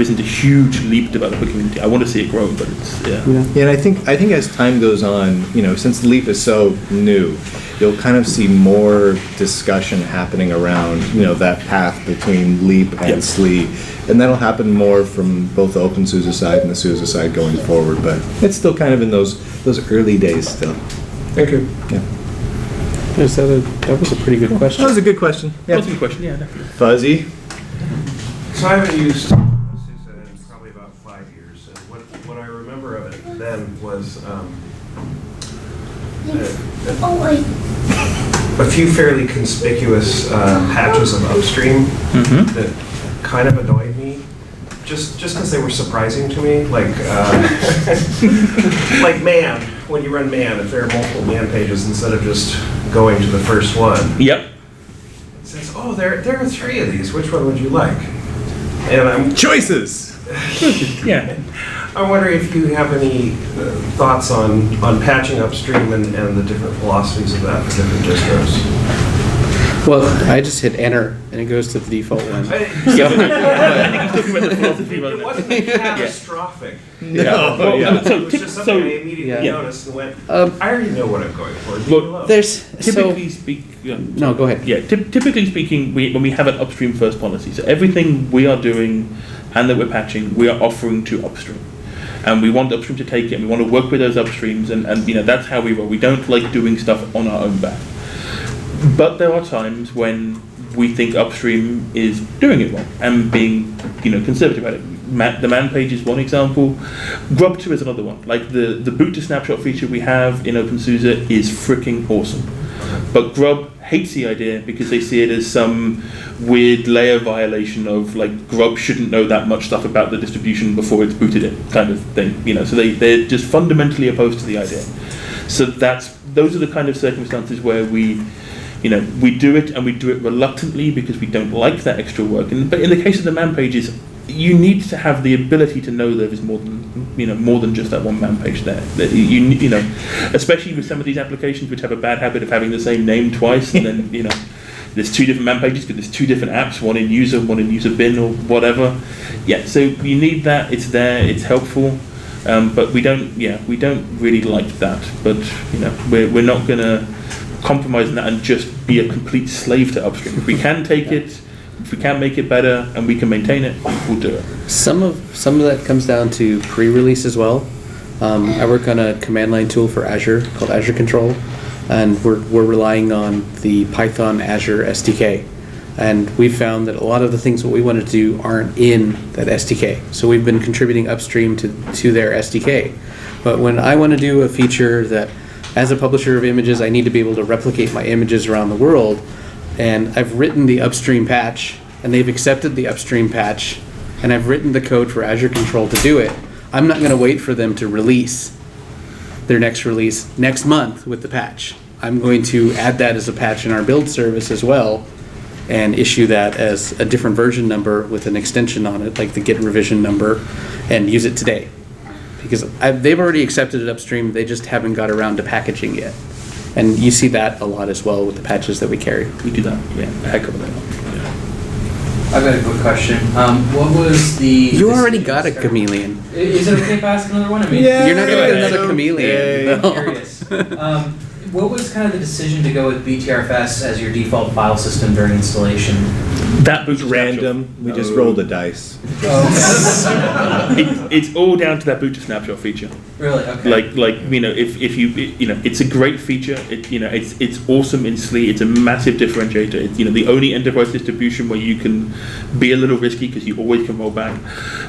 [SPEAKER 3] isn't a huge Leap developer community. I want to see it grow, but it's
[SPEAKER 1] and I think as time goes on, since Leap is so new, you'll kind of see more discussion happening around that path between Leap and SLE, and that'll happen more from both the openSUSE side and the SUSE side going forward. But it's still kind of in those early days still.
[SPEAKER 5] Thank you.
[SPEAKER 1] Yeah.
[SPEAKER 2] That was a pretty good question.
[SPEAKER 1] That was a good question. Yeah.
[SPEAKER 3] That was a good question. Yeah, definitely.
[SPEAKER 1] Fuzzy.
[SPEAKER 10] So I haven't used SUSE in probably about 5 years. So what are was a few fairly conspicuous patches of upstream that kind of annoyed me, just because they were surprising to me. Like like man, when you run man, if there are multiple man pages instead of just going to the first one.
[SPEAKER 3] Yep.
[SPEAKER 10] It says, oh, there are 3 of these. Which one would you like? And I'm
[SPEAKER 1] Choices!
[SPEAKER 3] Yeah.
[SPEAKER 10] I'm wondering if you have any thoughts on patching upstream and the different philosophies of that for different distros.
[SPEAKER 2] Well, I just hit enter and it goes to the default one.
[SPEAKER 3] I think he's talking about the philosophy.
[SPEAKER 10] It wasn't catastrophic.
[SPEAKER 1] No.
[SPEAKER 3] Well,
[SPEAKER 1] Yeah.
[SPEAKER 10] It was just something I immediately noticed and went, I already know what I'm going for. Leave me alone.
[SPEAKER 3] Typically speaking,
[SPEAKER 2] no, go ahead.
[SPEAKER 3] Yeah, typically speaking, when we have an upstream first policy, so everything we are doing and that we're patching, we are offering to upstream. And we want upstream to take it, and we want to work with those upstreams, and that's how we roll. We don't like doing stuff on our own back. But there are times when we think upstream is doing it wrong and being, conservative about it. The man page is one example. Grub2 is another one. Like the boot to snapshot feature we have in openSUSE is freaking awesome. But Grub hates the idea because they see it as some weird layer violation of like Grub shouldn't know that much stuff about the distribution before it's booted in, kind of thing. So they're just fundamentally opposed to the idea. So those are the kind of circumstances where we do it, and we do it reluctantly because we don't like that extra work. But in the case of the man pages, you need to have the ability to know there is more than just that one man page there. That especially with some of these applications which have a bad habit of having the same name twice, and then there's 2 different man pages because there's 2 different apps, one in user bin or whatever. Yeah, so you need that. It's there. It's helpful. But we don't really like that. But we're not gonna compromise on that and just be a complete slave to upstream. If we can take it, if we can make it better, and we can maintain it, we'll do it.
[SPEAKER 2] Some of that comes down to pre-release as well. I work on a command line tool for Azure called Azure Control, and we're relying on the Python Azure SDK. And we've found that a lot of the things that we want to do aren't in that SDK. So we've been contributing upstream to their SDK. But when I want to do a feature that, as a publisher of images, I need to be able to replicate my images around the world, and I've written the upstream patch, and they've accepted the upstream patch, and I've written the code for Azure Control to do it, I'm not going to wait for them to release their next release next month with the patch. I'm going to add that as a patch in our build service as well, and issue that as a different version number with an extension on it, like the git revision number, and use it today. Because they've already accepted it upstream, they just haven't got around to packaging yet. And you see that a lot as well with the patches that we carry.
[SPEAKER 3] We do that, yeah, a heck of a lot.
[SPEAKER 8] I've got a quick question. What was the...
[SPEAKER 2] You already got a chameleon.
[SPEAKER 8] Is it okay if I ask another one? I mean,
[SPEAKER 2] you're not going to get another chameleon.
[SPEAKER 8] I'm curious. What was kind of the decision to go with BTRFS as your default file system during installation?
[SPEAKER 3] That boot
[SPEAKER 1] random. We just rolled a dice.
[SPEAKER 3] It's all down to that boot to snapshot feature.
[SPEAKER 8] Really? Okay.
[SPEAKER 3] If you it's a great feature. It's awesome in SLE. It's a massive differentiator. It's the only enterprise distribution where you can be a little risky because you always can roll back.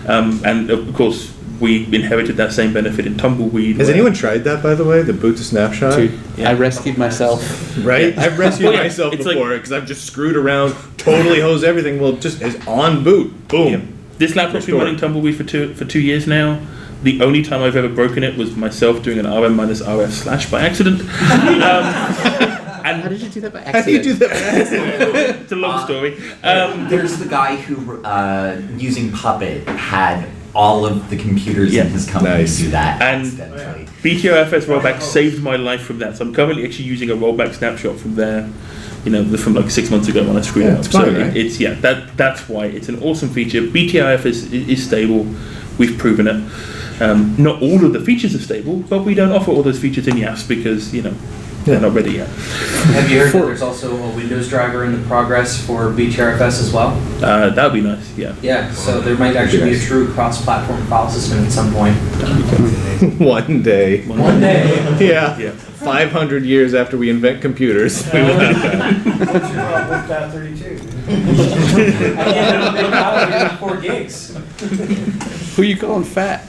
[SPEAKER 3] And of course, we inherited that same benefit in Tumbleweed.
[SPEAKER 1] Has anyone tried that, by the way? The boot to snapshot?
[SPEAKER 2] Dude, I rescued myself.
[SPEAKER 1] Right? I've rescued myself before because I've just screwed around, totally hosed everything. Well, it just is on boot. Boom.
[SPEAKER 3] Yeah. This laptop's been running Tumbleweed for 2 years now. The only time I've ever broken it was myself doing an rm-rf/ by accident.
[SPEAKER 2] How did you do that by accident?
[SPEAKER 1] How do you do that by accident?
[SPEAKER 3] It's a long story.
[SPEAKER 11] There's the guy who, using Puppet, had all of the computers in his company do that accidentally.
[SPEAKER 3] BTRFS rollback saved my life from that. So I'm currently actually using a rollback snapshot from there, from like 6 months ago when I screwed up.
[SPEAKER 1] It's fine, right?
[SPEAKER 3] That's why it's an awesome feature. BTRFS is stable. We've proven it. Not all of the features are stable, but we don't offer all those features in YAS because they're not ready yet.
[SPEAKER 8] Have you heard that there's also a Windows driver in the progress for BTRFS as well?
[SPEAKER 3] That would be nice, yeah.
[SPEAKER 8] Yeah, so there might actually be a true cross-platform file system at some point.
[SPEAKER 1] One day.
[SPEAKER 8] One day.
[SPEAKER 1] Yeah. 500 years after we invent computers, we will have that.
[SPEAKER 9] 32.
[SPEAKER 8] At the end of the big file, we have 4 gigs.
[SPEAKER 2] Who you calling fat?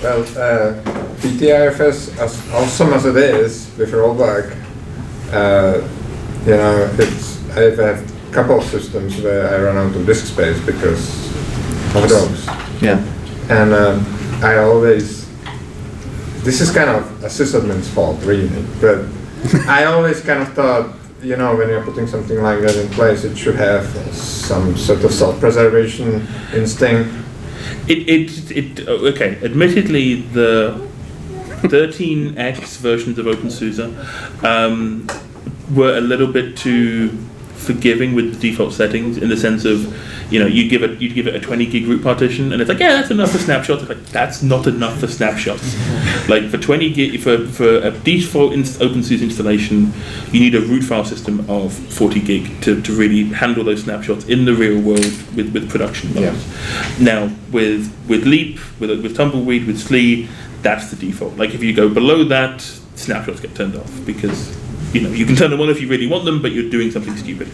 [SPEAKER 5] Well, PTIFS, as awesome as it is with rollback, you know, I've had a couple of systems where I run out of disk space because of those.
[SPEAKER 2] Yeah.
[SPEAKER 5] And I always, this is kind of a sysadmin's fault, really, but I always kind of thought, you know, when you're putting something like that in place, it should have some sort of self-preservation instinct.
[SPEAKER 3] Okay, admittedly, the 13x versions of openSUSE were a little bit too forgiving with the default settings, in the sense of, you know, you'd give it a 20 gig root partition, and it's like, yeah, that's enough for snapshots. It's like, that's not enough for snapshots. Like for 20 gig, for a default openSUSE installation, you need a root file system of 40 gig to really handle those snapshots in the real world with production loads. Yeah. Now with Leap, with Tumbleweed, with SLE, that's the default. Like if you go below that, snapshots get turned off, because you know, you can turn them on if you really want them, but you're doing something stupid.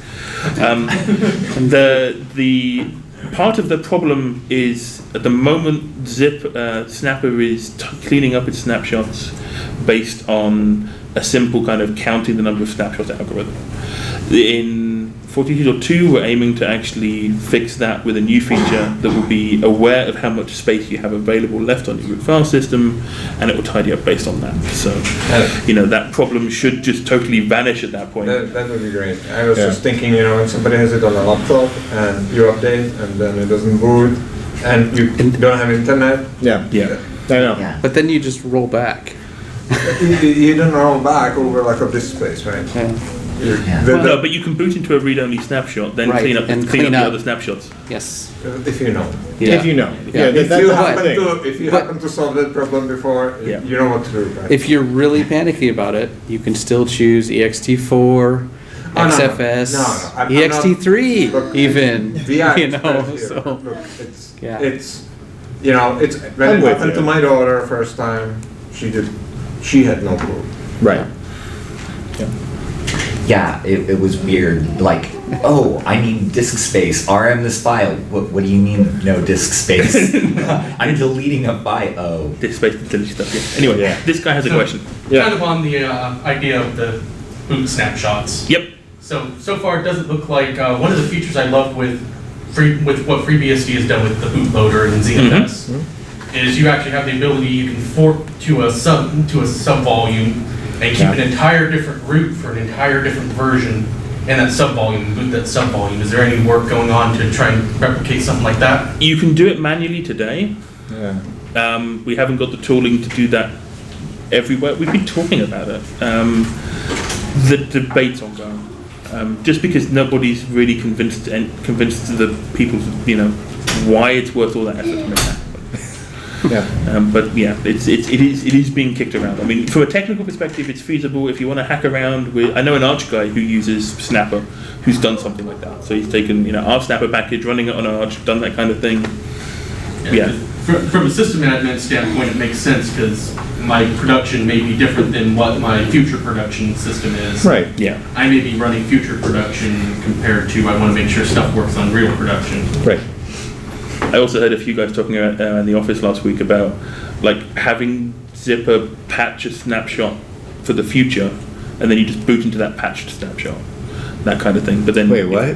[SPEAKER 3] The part of the problem is, at the moment, Snapper is cleaning up its snapshots based on a simple kind of counting the number of snapshots algorithm. In 42.2, we're aiming to actually fix that with a new feature that will be aware of how much space you have available left on your root file system, and it will tidy up based on that. So, you know, that problem should just totally vanish at that point.
[SPEAKER 5] That would be great. I was just thinking, you know, when somebody has it on a laptop and you update and then it doesn't boot and you don't have internet.
[SPEAKER 1] Yeah, I know.
[SPEAKER 2] Yeah. But then you just roll back.
[SPEAKER 5] You don't roll back over like a disk space, right?
[SPEAKER 2] Yeah.
[SPEAKER 3] No, but you can boot into a read-only snapshot, then clean up the other snapshots.
[SPEAKER 2] Yes.
[SPEAKER 5] If you know.
[SPEAKER 2] Yeah.
[SPEAKER 1] If you know.
[SPEAKER 2] Yeah.
[SPEAKER 5] If you happen to solve that problem before, you know what to do. Right?
[SPEAKER 2] If you're really panicky about it, you can still choose ext4, XFS, ext3,
[SPEAKER 5] look,
[SPEAKER 2] even.
[SPEAKER 5] VI
[SPEAKER 2] you know,
[SPEAKER 5] so. Look, it's
[SPEAKER 2] you know,
[SPEAKER 5] it's when it happened to my daughter first time, she had no clue.
[SPEAKER 1] Right.
[SPEAKER 11] Yeah, it was weird. Like, oh, I need disk space. RM this file. What do you mean no disk space? I'm deleting a file. Oh.
[SPEAKER 3] Disk space delete stuff. Yeah. Anyway, this guy has a question.
[SPEAKER 12] Kind of on the idea of the boot snapshots.
[SPEAKER 3] Yep.
[SPEAKER 12] So far it doesn't look like one of the features I love with what FreeBSD has done with the bootloader and ZFS is you actually have the ability, you can fork to a sub volume and keep an entire different root for an entire different version in that subvolume, boot that subvolume. Is there any work going on to try and replicate something like that?
[SPEAKER 3] You can do it manually today.
[SPEAKER 1] Yeah.
[SPEAKER 3] We haven't got the tooling to do that everywhere. We've been talking about it. The debate's ongoing. Just because nobody's really convinced the people, you know, why it's worth all that effort to make that happen.
[SPEAKER 1] Yeah.
[SPEAKER 3] But yeah, it is being kicked around. I mean, from a technical perspective, it's feasible if you want to hack around with. I know an Arch guy who uses Snapper, who's done something like that. So he's taken, you know, our Snapper package, running it on Arch, done that kind of thing. Yeah.
[SPEAKER 12] From a system admin standpoint, it makes sense because my production may be different than what my future production system is.
[SPEAKER 1] Right.
[SPEAKER 3] Yeah.
[SPEAKER 12] I may be running future production compared to I want to make sure stuff works on real production.
[SPEAKER 3] Right. I also heard a few guys talking about in the office last week about like having Zipper patch a snapshot for the future, and then you just boot into that patched snapshot, that kind of thing. But then
[SPEAKER 1] wait, what?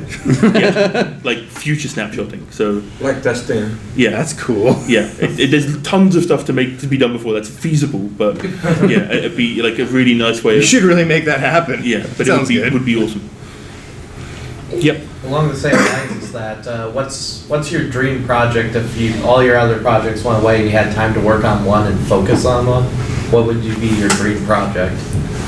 [SPEAKER 3] Yeah, like future snapshotting. So
[SPEAKER 5] like testing.
[SPEAKER 3] Yeah,
[SPEAKER 1] that's cool.
[SPEAKER 3] Yeah, there's tons of stuff to be done before that's feasible, but yeah, it'd be like a really nice way.
[SPEAKER 1] You should really make that happen.
[SPEAKER 3] Yeah, but it would be awesome. Yep.
[SPEAKER 9] Along the same lines as that, what's your dream project if all your other projects went away and you had time to work on one and focus on one? What would be your dream project?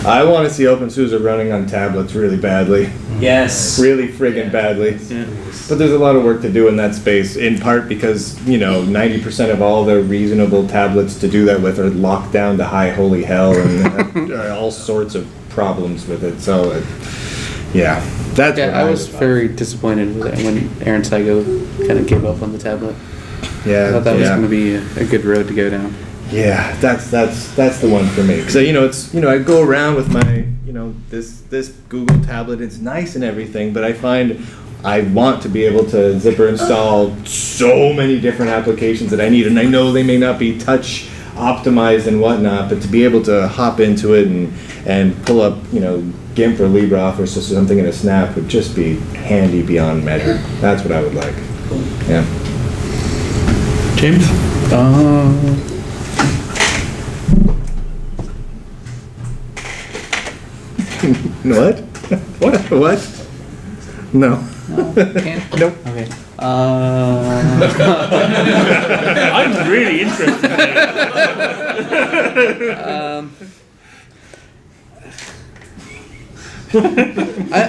[SPEAKER 1] I want to see openSUSE running on tablets really badly.
[SPEAKER 11] Yes.
[SPEAKER 1] Really friggin' badly.
[SPEAKER 3] Yeah.
[SPEAKER 1] But there's a lot of work to do in that space, in part because, you know, 90% of all the reasonable tablets to do that with are locked down to high holy hell and all sorts of problems with it. So, yeah. That's what
[SPEAKER 2] I was very disappointed with it when Aaron Saigo kind of gave up on the tablet.
[SPEAKER 1] Yeah.
[SPEAKER 2] I thought that was going to be a good road to go down.
[SPEAKER 1] Yeah, that's the one for me. So, you know, it's, you know, I go around with my, you know, this Google tablet. It's nice and everything, but I find I want to be able to zipper install so many different applications that I need, and I know they may not be touch optimized and whatnot, but to be able to hop into it and pull up, GIMP or LibreOffice or something in a snap would just be handy beyond measure. That's what I would like. Yeah.
[SPEAKER 3] James?
[SPEAKER 1] What? What? What? No.
[SPEAKER 2] Can't?
[SPEAKER 1] Nope.
[SPEAKER 2] Okay.
[SPEAKER 3] I'm really interested in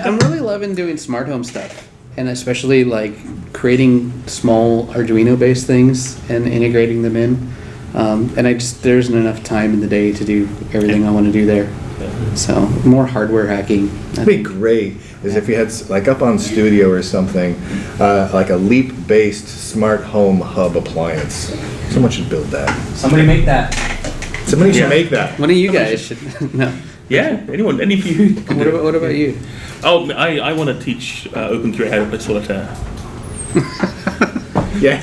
[SPEAKER 2] I'm really loving doing smart home stuff, and especially like creating small Arduino-based things and integrating them in. And there isn't enough time in the day to do everything I want to do there. So more hardware hacking.
[SPEAKER 1] That'd be great. Is if you had like up on Studio or something, like a Leap-based smart home hub appliance. Someone should build that.
[SPEAKER 8] Somebody make that.
[SPEAKER 1] Somebody should make that.
[SPEAKER 2] One of you guys should. No.
[SPEAKER 3] Yeah, anyone, any of you.
[SPEAKER 2] What about you?
[SPEAKER 3] Oh, I want to teach OpenQA how to play solitaire.
[SPEAKER 1] Yeah.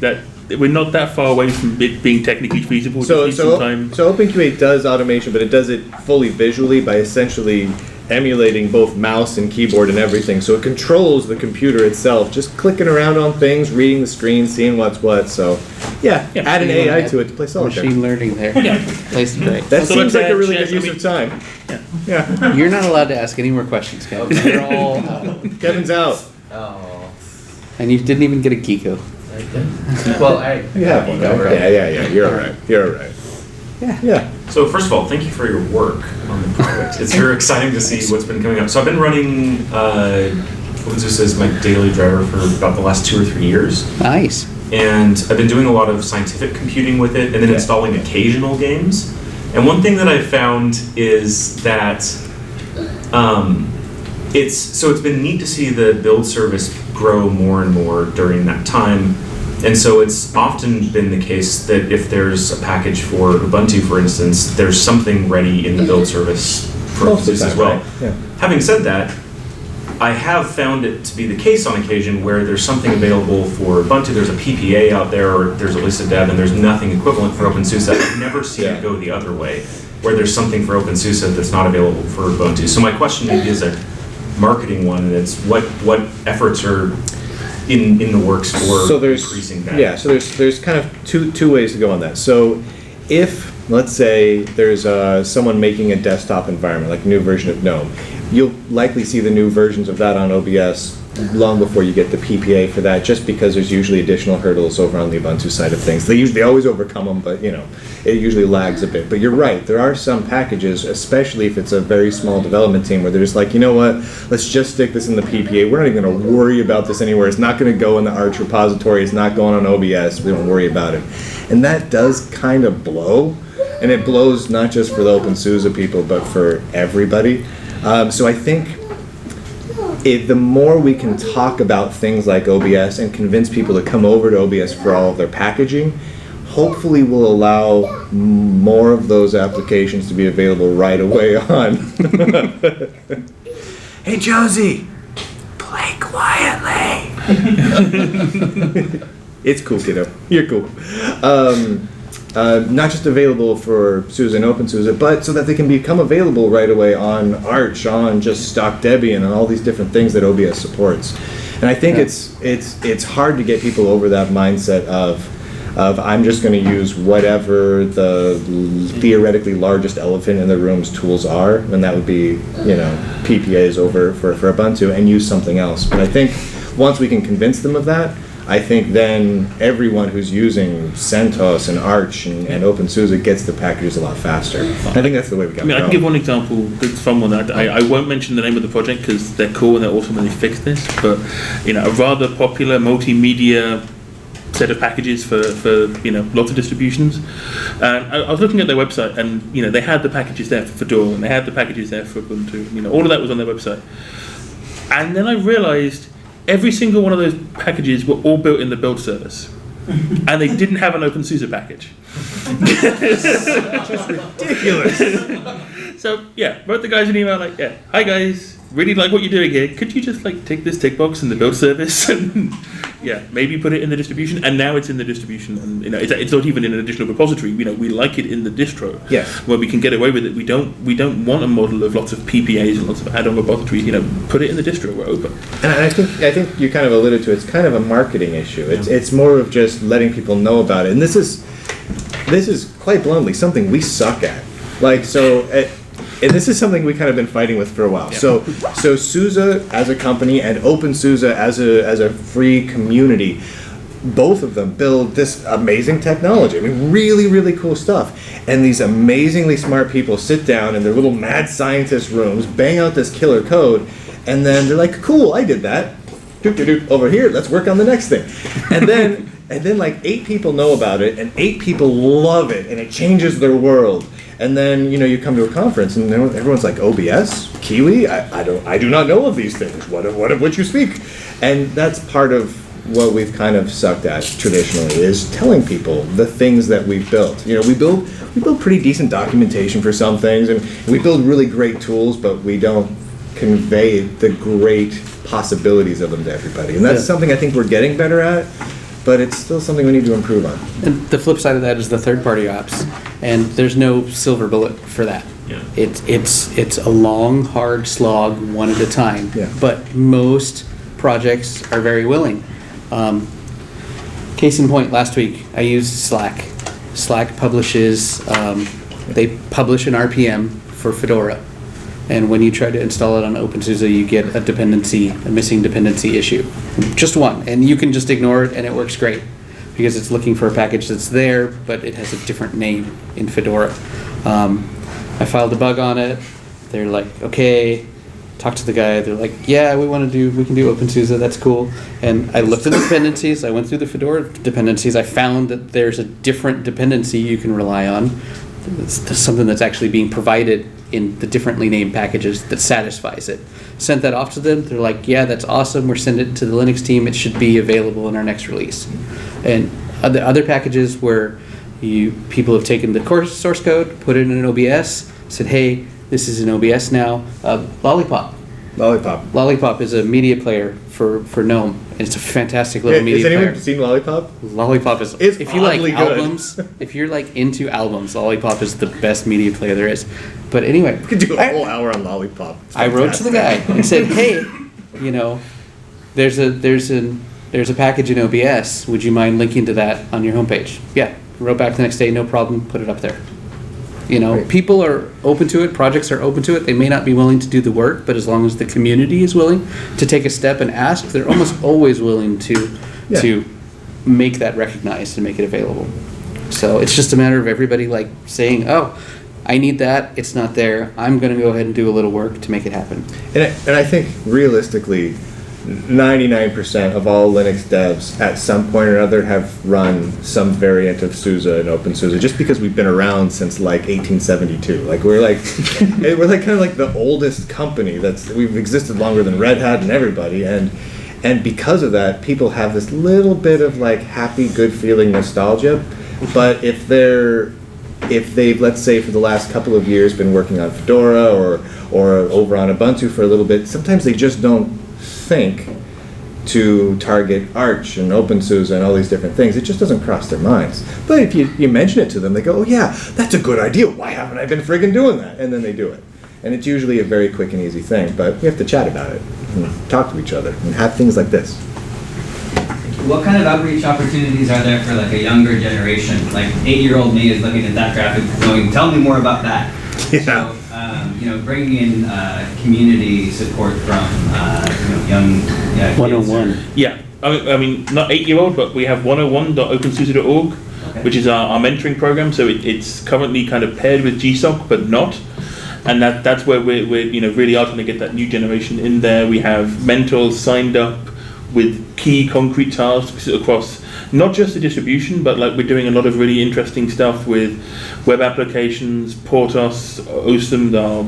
[SPEAKER 3] That we're not that far away from it being technically feasible.
[SPEAKER 1] So
[SPEAKER 3] time.
[SPEAKER 1] OpenQA does automation, but it does it fully visually by essentially emulating both mouse and keyboard and everything. So it controls the computer itself, just clicking around on things, reading the screen, seeing what's what. So add an AI to it to play solitaire.
[SPEAKER 2] Machine learning there.
[SPEAKER 3] Yeah.
[SPEAKER 2] Plays great.
[SPEAKER 1] That seems like a really good use of time. Yeah.
[SPEAKER 2] You're not allowed to ask any more questions, Kevin. They're all out.
[SPEAKER 1] Kevin's out.
[SPEAKER 9] Oh.
[SPEAKER 2] And you didn't even get a Geeko.
[SPEAKER 9] Well,
[SPEAKER 1] You have one. Okay. Yeah. You're all right. You're all right. Yeah.
[SPEAKER 13] So first of all, thank you for your work on the project. It's very exciting to see what's been coming up. So I've been running openSUSE as my daily driver for about the last 2 or 3 years.
[SPEAKER 2] Nice.
[SPEAKER 13] And I've been doing a lot of scientific computing with it and then installing occasional games. And one thing that I've found is that it's been neat to see the build service grow more and more during that time. And so it's often been the case that if there's a package for Ubuntu, for instance, there's something ready in the build service for openSUSE as well.
[SPEAKER 1] Right. Yeah.
[SPEAKER 13] Having said that, I have found it to be the case on occasion where there's something available for Ubuntu, there's a PPA out there, or there's a Lisa Dev, and there's nothing equivalent for openSUSE. I've never seen it go the other way, where there's something for openSUSE that's not available for Ubuntu. So my question maybe is a marketing one, and it's what efforts are in the works for increasing that?
[SPEAKER 1] Yeah, so there's kind of two ways to go on that. So if, let's say, there's someone making a desktop environment, like a new version of GNOME, you'll likely see the new versions of that on OBS long before you get the PPA for that, just because there's usually additional hurdles over on the Ubuntu side of things. They always overcome them, but it usually lags a bit. But you're right, there are some packages, especially if it's a very small development team, where they're just like, you know what, let's just stick this in the PPA. We're not even going to worry about this anywhere. It's not going to go in the Arch repository. It's not going on OBS. We don't worry about it. And that does kind of blow. And it blows not just for the openSUSE people, but for everybody. So I think the more we can talk about things like OBS and convince people to come over to OBS for all of their packaging, hopefully will allow more of those applications to be available right away on. Hey Josie, play quietly. It's cool, kiddo. You're cool. Not just available for SUSE and openSUSE, but so that they can become available right away on Arch, on just stock Debian, and all these different things that OBS supports. And I think it's hard to get people over that mindset of I'm just going to use whatever the theoretically largest elephant in the room's tools are, and that would be PPAs over for Ubuntu, and use something else. But I think once we can convince them of that, I think then everyone who's using CentOS and Arch and openSUSE gets the packages a lot faster. I think that's the way we got to go.
[SPEAKER 3] I can give one example, that's fun one. I won't mention the name of the project because they're cool and they're awesome and they fixed this, but a rather popular multimedia set of packages for lots of distributions. And I was looking at their website, and they had the packages there for Fedora, and they had the packages there for Ubuntu. All of that was on their website. And then I realized every single one of those packages were all built in the build service, and they didn't have an openSUSE package.
[SPEAKER 1] Just ridiculous.
[SPEAKER 3] So wrote the guys an email like, hi guys, really like what you're doing here. Could you just take this tick box in the build service and Yeah, maybe put it in the distribution, and now it's in the distribution, and it's not even in an additional repository. We like it in the distro.
[SPEAKER 1] Yes.
[SPEAKER 3] Where we can get away with it. We don't want a model of lots of PPAs and lots of add-on repositories. Put it in the distro. We're open.
[SPEAKER 1] And I think you kind of alluded to it. It's kind of a marketing issue. It's more of just letting people know about it, and this is quite bluntly something we suck at. And this is something we kind of been fighting with for a while. Yeah. So SUSE as a company and openSUSE as a free community, both of them build this amazing technology. I mean, really, really cool stuff. And these amazingly smart people sit down in their little mad scientist rooms, bang out this killer code, and then they're like, cool, I did that. Over here, let's work on the next thing. And then like 8 people know about it, and 8 people love it, and it changes their world. And then you come to a conference, and everyone's like, OBS, Kiwi, I do not know of these things. What of which you speak? And that's part of what we've kind of sucked at traditionally, is telling people the things that we've built. We build pretty decent documentation for some things, and we build really great tools, but we don't convey the great possibilities of them to everybody. And that's something I think we're getting better at, but it's still something we need to improve on.
[SPEAKER 2] And the flip side of that is the third-party apps, and there's no silver bullet for that.
[SPEAKER 13] Yeah.
[SPEAKER 2] It's a long, hard slog, one at a time.
[SPEAKER 1] Yeah.
[SPEAKER 2] But most projects are very willing. Case in point, last week I used Slack. Slack publishes, they publish an RPM for Fedora. And when you try to install it on openSUSE, you get a missing dependency issue. Just one, and you can just ignore it and it works great, because it's looking for a package that's there, but it has a different name in Fedora. I filed a bug on it. They're like, okay, talk to the guy. They're like, yeah, we can do openSUSE, that's cool. And I looked at the dependencies, I went through the Fedora dependencies, I found that there's a different dependency you can rely on. It's something that's actually being provided in the differently named packages that satisfies it. Sent that off to them, they're like, yeah, that's awesome, we're sending it to the Linux team, it should be available in our next release. And other packages where people have taken the source code, put it in an OBS, said, hey, this is an OBS now. Lollipop. Lollipop is a media player for GNOME, and it's a fantastic little media player.
[SPEAKER 1] Has anyone seen Lollipop?
[SPEAKER 2] Lollipop is, if you like albums, if you're like into albums, Lollipop is the best media player there is. But anyway,
[SPEAKER 1] we could do a whole hour on Lollipop.
[SPEAKER 2] I wrote to the guy and said, hey, there's a package in OBS. Would you mind linking to that on your homepage? Yeah. Wrote back the next day, no problem, put it up there. People are open to it, projects are open to it. They may not be willing to do the work, but as long as the community is willing to take a step and ask, they're almost always willing to make that recognized and make it available. So it's just a matter of everybody saying, oh, I need that, it's not there, I'm going to go ahead and do a little work to make it happen.
[SPEAKER 1] And I think realistically, 99% of all Linux devs at some point or another have run some variant of SUSE and openSUSE, just because we've been around since 1872. We're kind of like the oldest company we've existed longer than Red Hat and everybody, and because of that, people have this little bit of happy, good feeling nostalgia. But if they've, let's say, for the last couple of years been working on Fedora or over on Ubuntu for a little bit, sometimes they just don't think to target Arch and openSUSE and all these different things. It just doesn't cross their minds. But if you mention it to them, they go, oh yeah, that's a good idea. Why haven't I been friggin' doing that? And then they do it. And it's usually a very quick and easy thing, but we have to chat about it and talk to each other and have things like this.
[SPEAKER 14] What kind of outreach opportunities are there for a younger generation? 8-year-old me is looking at that graphic going, tell me more about that.
[SPEAKER 1] Yeah.
[SPEAKER 14] So, bringing in community support from young kids.
[SPEAKER 2] 101.
[SPEAKER 3] Yeah, I mean, not 8-year-old, but we have 101.opensuse.org, which is our mentoring program. So it's currently kind of paired with GSOC, but not. And that's where we're really are trying to get that new generation in there. We have mentors signed up with key concrete tasks across not just the distribution, but we're doing a lot of really interesting stuff with web applications, Portos, OSM, our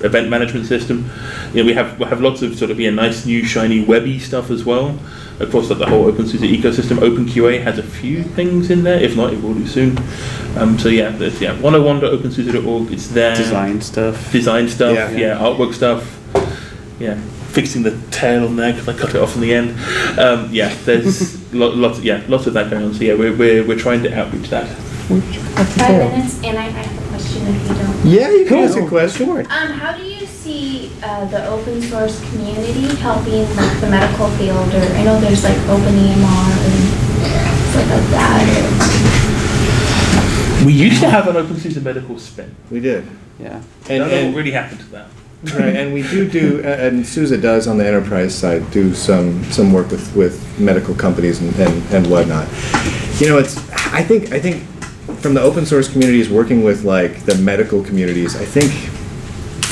[SPEAKER 3] event management system. We have lots of nice new shiny webby stuff as well across the whole openSUSE ecosystem. OpenQA has a few things in there. If not, it will do soon. 101.opensuse.org. It's there.
[SPEAKER 2] Design stuff.
[SPEAKER 3] Yeah. Artwork stuff. Yeah. fixing the tail on there because I cut it off in the end. There's lots of that going on. So yeah, we're trying to outreach that.
[SPEAKER 15] 5 minutes, and I have a question if you don't.
[SPEAKER 1] Yeah, you can ask a question.
[SPEAKER 15] How do you see the open source community helping like the medical field? Or I know there's like openEMR and stuff like that.
[SPEAKER 3] We used to have an openSUSE medical spin.
[SPEAKER 1] We did.
[SPEAKER 2] Yeah.
[SPEAKER 3] And what really happened to that?
[SPEAKER 1] Right, and we do, and SUSE does on the enterprise side do some work with medical companies and whatnot. You know, I think from the open source communities working with like the medical communities, I think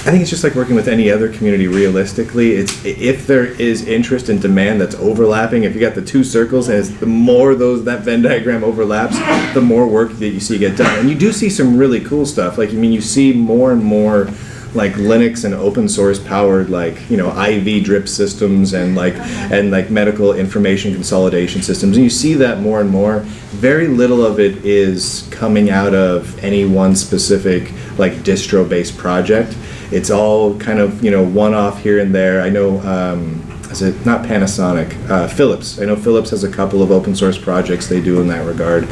[SPEAKER 1] it's just like working with any other community. Realistically, it's if there is interest and demand that's overlapping. If you got the two circles, and the more that Venn diagram overlaps, the more work that you see get done. And you do see some really cool stuff. Like, I mean, you see more and more like Linux and open source powered like, you know, IV drip systems and like medical information consolidation systems, and you see that more and more. Very little of it is coming out of any one specific like distro based project. It's all kind of, you know, one-off here and there. I know, is it not Panasonic? Philips. I know Philips has a couple of open source projects they do in that regard.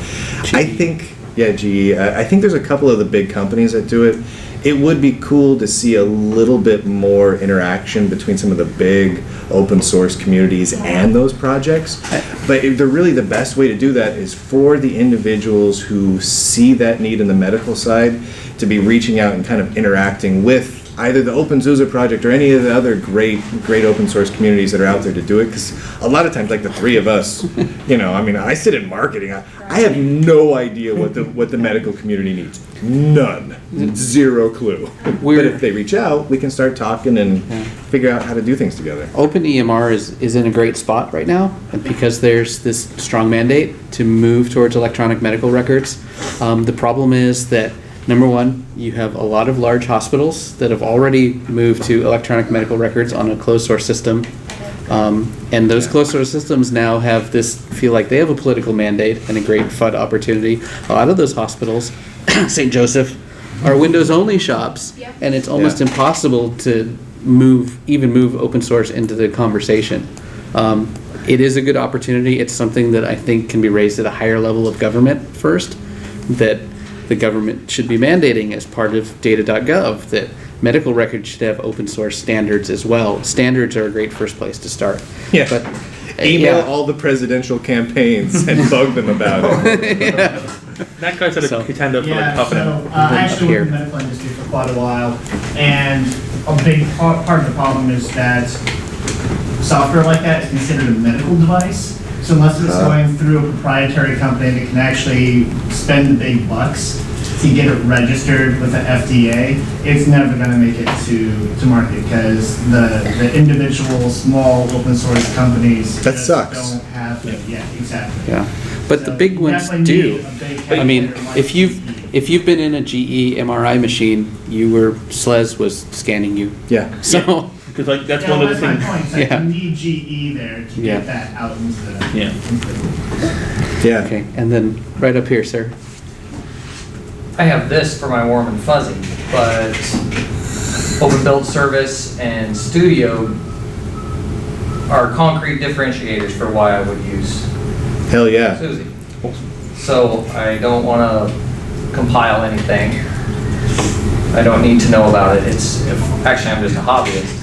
[SPEAKER 1] I think, GE. I think there's a couple of the big companies that do it. It would be cool to see a little bit more interaction between some of the big open source communities and those projects. But the best way to do that is for the individuals who see that need in the medical side to be reaching out and kind of interacting with either the openSUSE project or any of the other great open source communities that are out there to do it. Because a lot of times, like the three of us, you know, I mean, I sit in marketing. I have no idea what the medical community needs. None. Zero clue. But if they reach out, we can start talking and figure out how to do things together.
[SPEAKER 2] openEMR is in a great spot right now, and because there's this strong mandate to move towards electronic medical records. The problem is that, number one, you have a lot of large hospitals that have already moved to electronic medical records on a closed source system. And those closed source systems now feel like they have a political mandate and a great FUD opportunity. A lot of those hospitals, St. Joseph, are Windows only shops, and it's almost impossible to move open source into the conversation. It is a good opportunity. It's something that I think can be raised at a higher level of government first, that the government should be mandating as part of data.gov that medical records should have open source standards as well. Standards are a great first place to start.
[SPEAKER 1] Yeah. But email all the presidential campaigns and bug them about it.
[SPEAKER 3] That guy's had a hand up for like half an hour.
[SPEAKER 16] I actually worked in the medical industry for quite a while, and a big part of the problem is that software like that is considered a medical device. So unless it's going through a proprietary company that can actually spend the big bucks to get it registered with the FDA, it's never going to make it to market because the individual small open source companies
[SPEAKER 1] that sucks.
[SPEAKER 16] Don't have it. Yeah, exactly.
[SPEAKER 2] Yeah, but the big ones do. I mean, if you've been in a GE MRI machine, SLES was scanning you.
[SPEAKER 1] Yeah.
[SPEAKER 2] So.
[SPEAKER 3] Because like that's one of the things.
[SPEAKER 16] You need GE there to get that out into the
[SPEAKER 1] Yeah.
[SPEAKER 2] Okay, and then right up here, sir.
[SPEAKER 9] I have this for my warm and fuzzy, but Open Build Service and Studio are concrete differentiators for why I would use
[SPEAKER 1] Hell yeah.
[SPEAKER 9] SUSE. So I don't want to compile anything. I don't need to know about it. Actually, I'm just a hobbyist.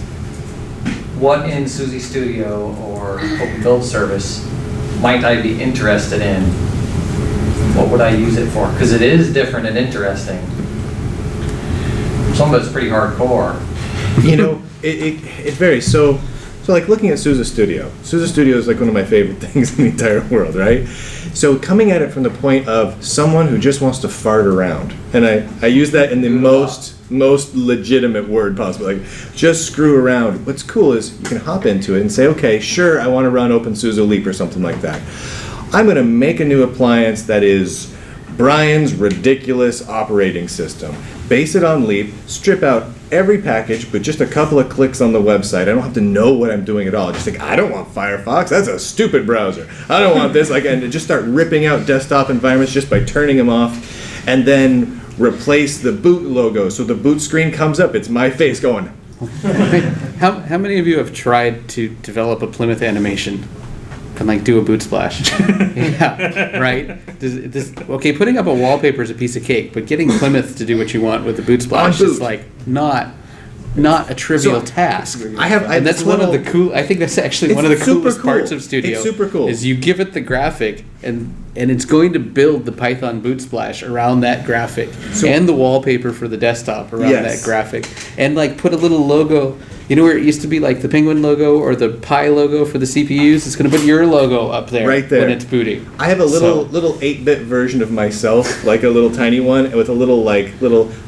[SPEAKER 9] What in SUSE Studio or Open Build Service might I be interested in? What would I use it for? Because it is different and interesting. Some of it's pretty hardcore.
[SPEAKER 1] You know, it varies. So like looking at SUSE Studio. SUSE Studio is like one of my favorite things in the entire world, right? So coming at it from the point of someone who just wants to fart around, and I use that in the most legitimate word possible, like just screw around. What's cool is you can hop into it and say, okay, sure, I want to run openSUSE Leap or something like that. I'm going to make a new appliance that is Bryan's ridiculous operating system. Base it on Leap, strip out every package, but just a couple of clicks on the website. I don't have to know what I'm doing at all. Just like, I don't want Firefox. That's a stupid browser. I don't want this. And just start ripping out desktop environments just by turning them off, and then replace the boot logo. So the boot screen comes up. It's my face going,
[SPEAKER 2] How many of you have tried to develop a Plymouth animation and like do a boot splash? Yeah, right? Okay, putting up a wallpaper is a piece of cake, but getting Plymouth to do what you want with the boot splash is like not a trivial task. And that's one of the cool. I think that's actually one of the coolest parts of Studio.
[SPEAKER 1] It's super cool.
[SPEAKER 2] Is you give it the graphic, and it's going to build the Python boot splash around that graphic, and the wallpaper for the desktop around that graphic, and like put a little logo. You know where it used to be like the Penguin logo or the Pi logo for the CPUs? It's going to put your logo up there,
[SPEAKER 1] right there
[SPEAKER 2] when it's booting.
[SPEAKER 1] I have a little 8-bit version of myself, like a little tiny one, with a little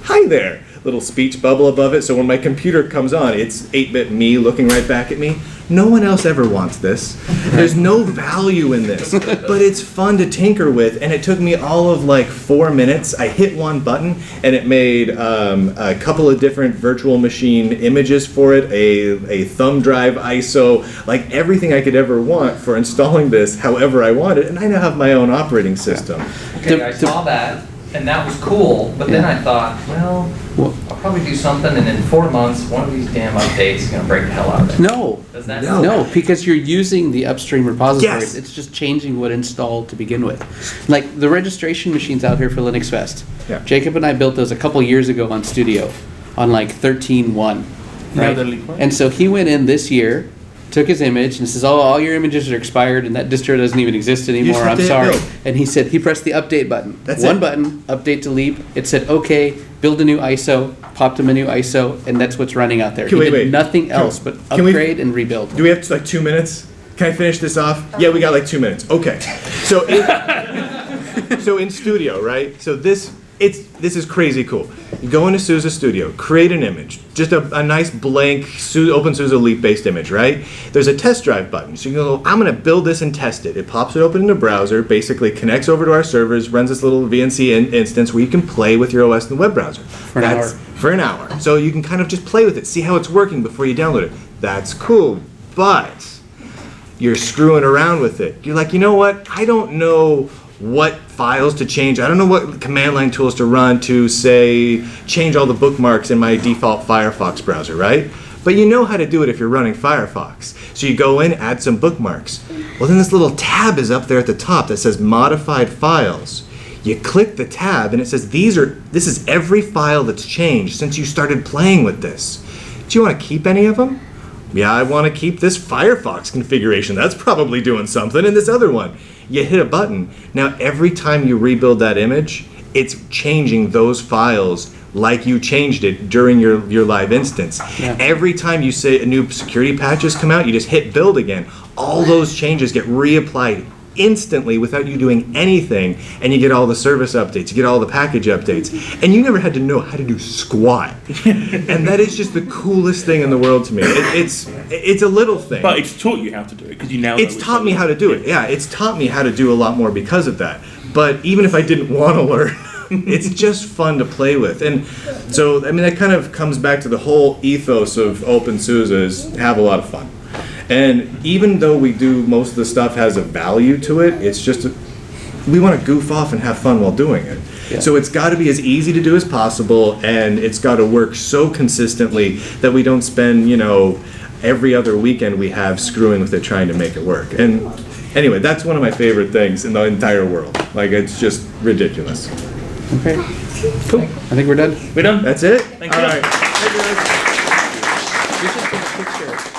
[SPEAKER 1] hi there, little speech bubble above it. So when my computer comes on, it's 8-bit me looking right back at me. No one else ever wants this. There's no value in this, but it's fun to tinker with. And it took me all of like 4 minutes. I hit one button and it made a couple of different virtual machine images for it, a thumb drive ISO, like everything I could ever want for installing this however I wanted. And I now have my own operating system.
[SPEAKER 9] Okay, I saw that, and that was cool, but then I thought, well, I'll probably do something, and in 4 months, one of these damn updates is going to break the hell out of it.
[SPEAKER 2] No.
[SPEAKER 9] Does that
[SPEAKER 2] No, because you're using the upstream repositories.
[SPEAKER 1] Yes.
[SPEAKER 2] It's just changing what installed to begin with. Like the registration machines out here for LinuxFest.
[SPEAKER 1] Yeah.
[SPEAKER 2] Jacob and I built those a couple years ago on Studio, on like 13.1. Right? And so he went in this year, took his image and says, "Oh, all your images are expired and that distro doesn't even exist anymore. I'm sorry." And he said he pressed the update button.
[SPEAKER 1] That's
[SPEAKER 2] one
[SPEAKER 1] it.
[SPEAKER 2] button, update delete. It said, "Okay, build a new ISO." Popped him a new ISO, and that's what's running out there. He did nothing else but upgrade and rebuild.
[SPEAKER 1] Do we have like 2 minutes? Can I finish this off? Yeah, we got like 2 minutes. Okay. So in Studio, right? So this is crazy cool. You go into SUSE Studio, create an image, just a nice blank openSUSE Leap-based image, right? There's a test drive button. So you can go, I'm going to build this and test it. It pops it open in a browser, basically connects over to our servers, runs this little VNC instance where you can play with your OS in the web browser.
[SPEAKER 2] For
[SPEAKER 1] an hour. So you can kind of just play with it, see how it's working before you download it. That's cool, but you're screwing around with it. You're like, you know what? I don't know what files to change. I don't know what command line tools to run to, say, change all the bookmarks in my default Firefox browser, right? But you know how to do it if you're running Firefox. So you go in, add some bookmarks. Well, then this little tab is up there at the top that says Modified Files. You click the tab and it says this is every file that's changed since you started playing with this. Do you want to keep any of them? Yeah, I want to keep this Firefox configuration. That's probably doing something. And this other one. You hit a button. Now every time you rebuild that image, it's changing those files like you changed it during your live instance. Yeah. Every time you say a new security patches come out, you just hit build again. All those changes get reapplied instantly without you doing anything, and you get all the service updates, you get all the package updates, and you never had to know how to do squat. And that is just the coolest thing in the world to me. It's a little thing.
[SPEAKER 3] But it's taught you how to do it, because you now know
[SPEAKER 1] it's taught me how to do it. Yeah, it's taught me how to do a lot more because of that. But even if I didn't want to learn, it's just fun to play with. And so, I mean, that kind of comes back to the whole ethos of openSUSE is have a lot of fun. And even though we do, most of the stuff has a value to it, it's just, we want to goof off and have fun while doing it. Yeah. So it's got to be as easy to do as possible, and it's got to work so consistently that we don't spend, you know, every other weekend we have screwing with it trying to make it work. And anyway, that's one of my favorite things in the entire world. Like, it's just ridiculous.
[SPEAKER 2] Okay. Cool. I think we're done.
[SPEAKER 3] We're done.
[SPEAKER 1] That's it?
[SPEAKER 3] Thank you.
[SPEAKER 1] All right.
[SPEAKER 2] We should take a picture.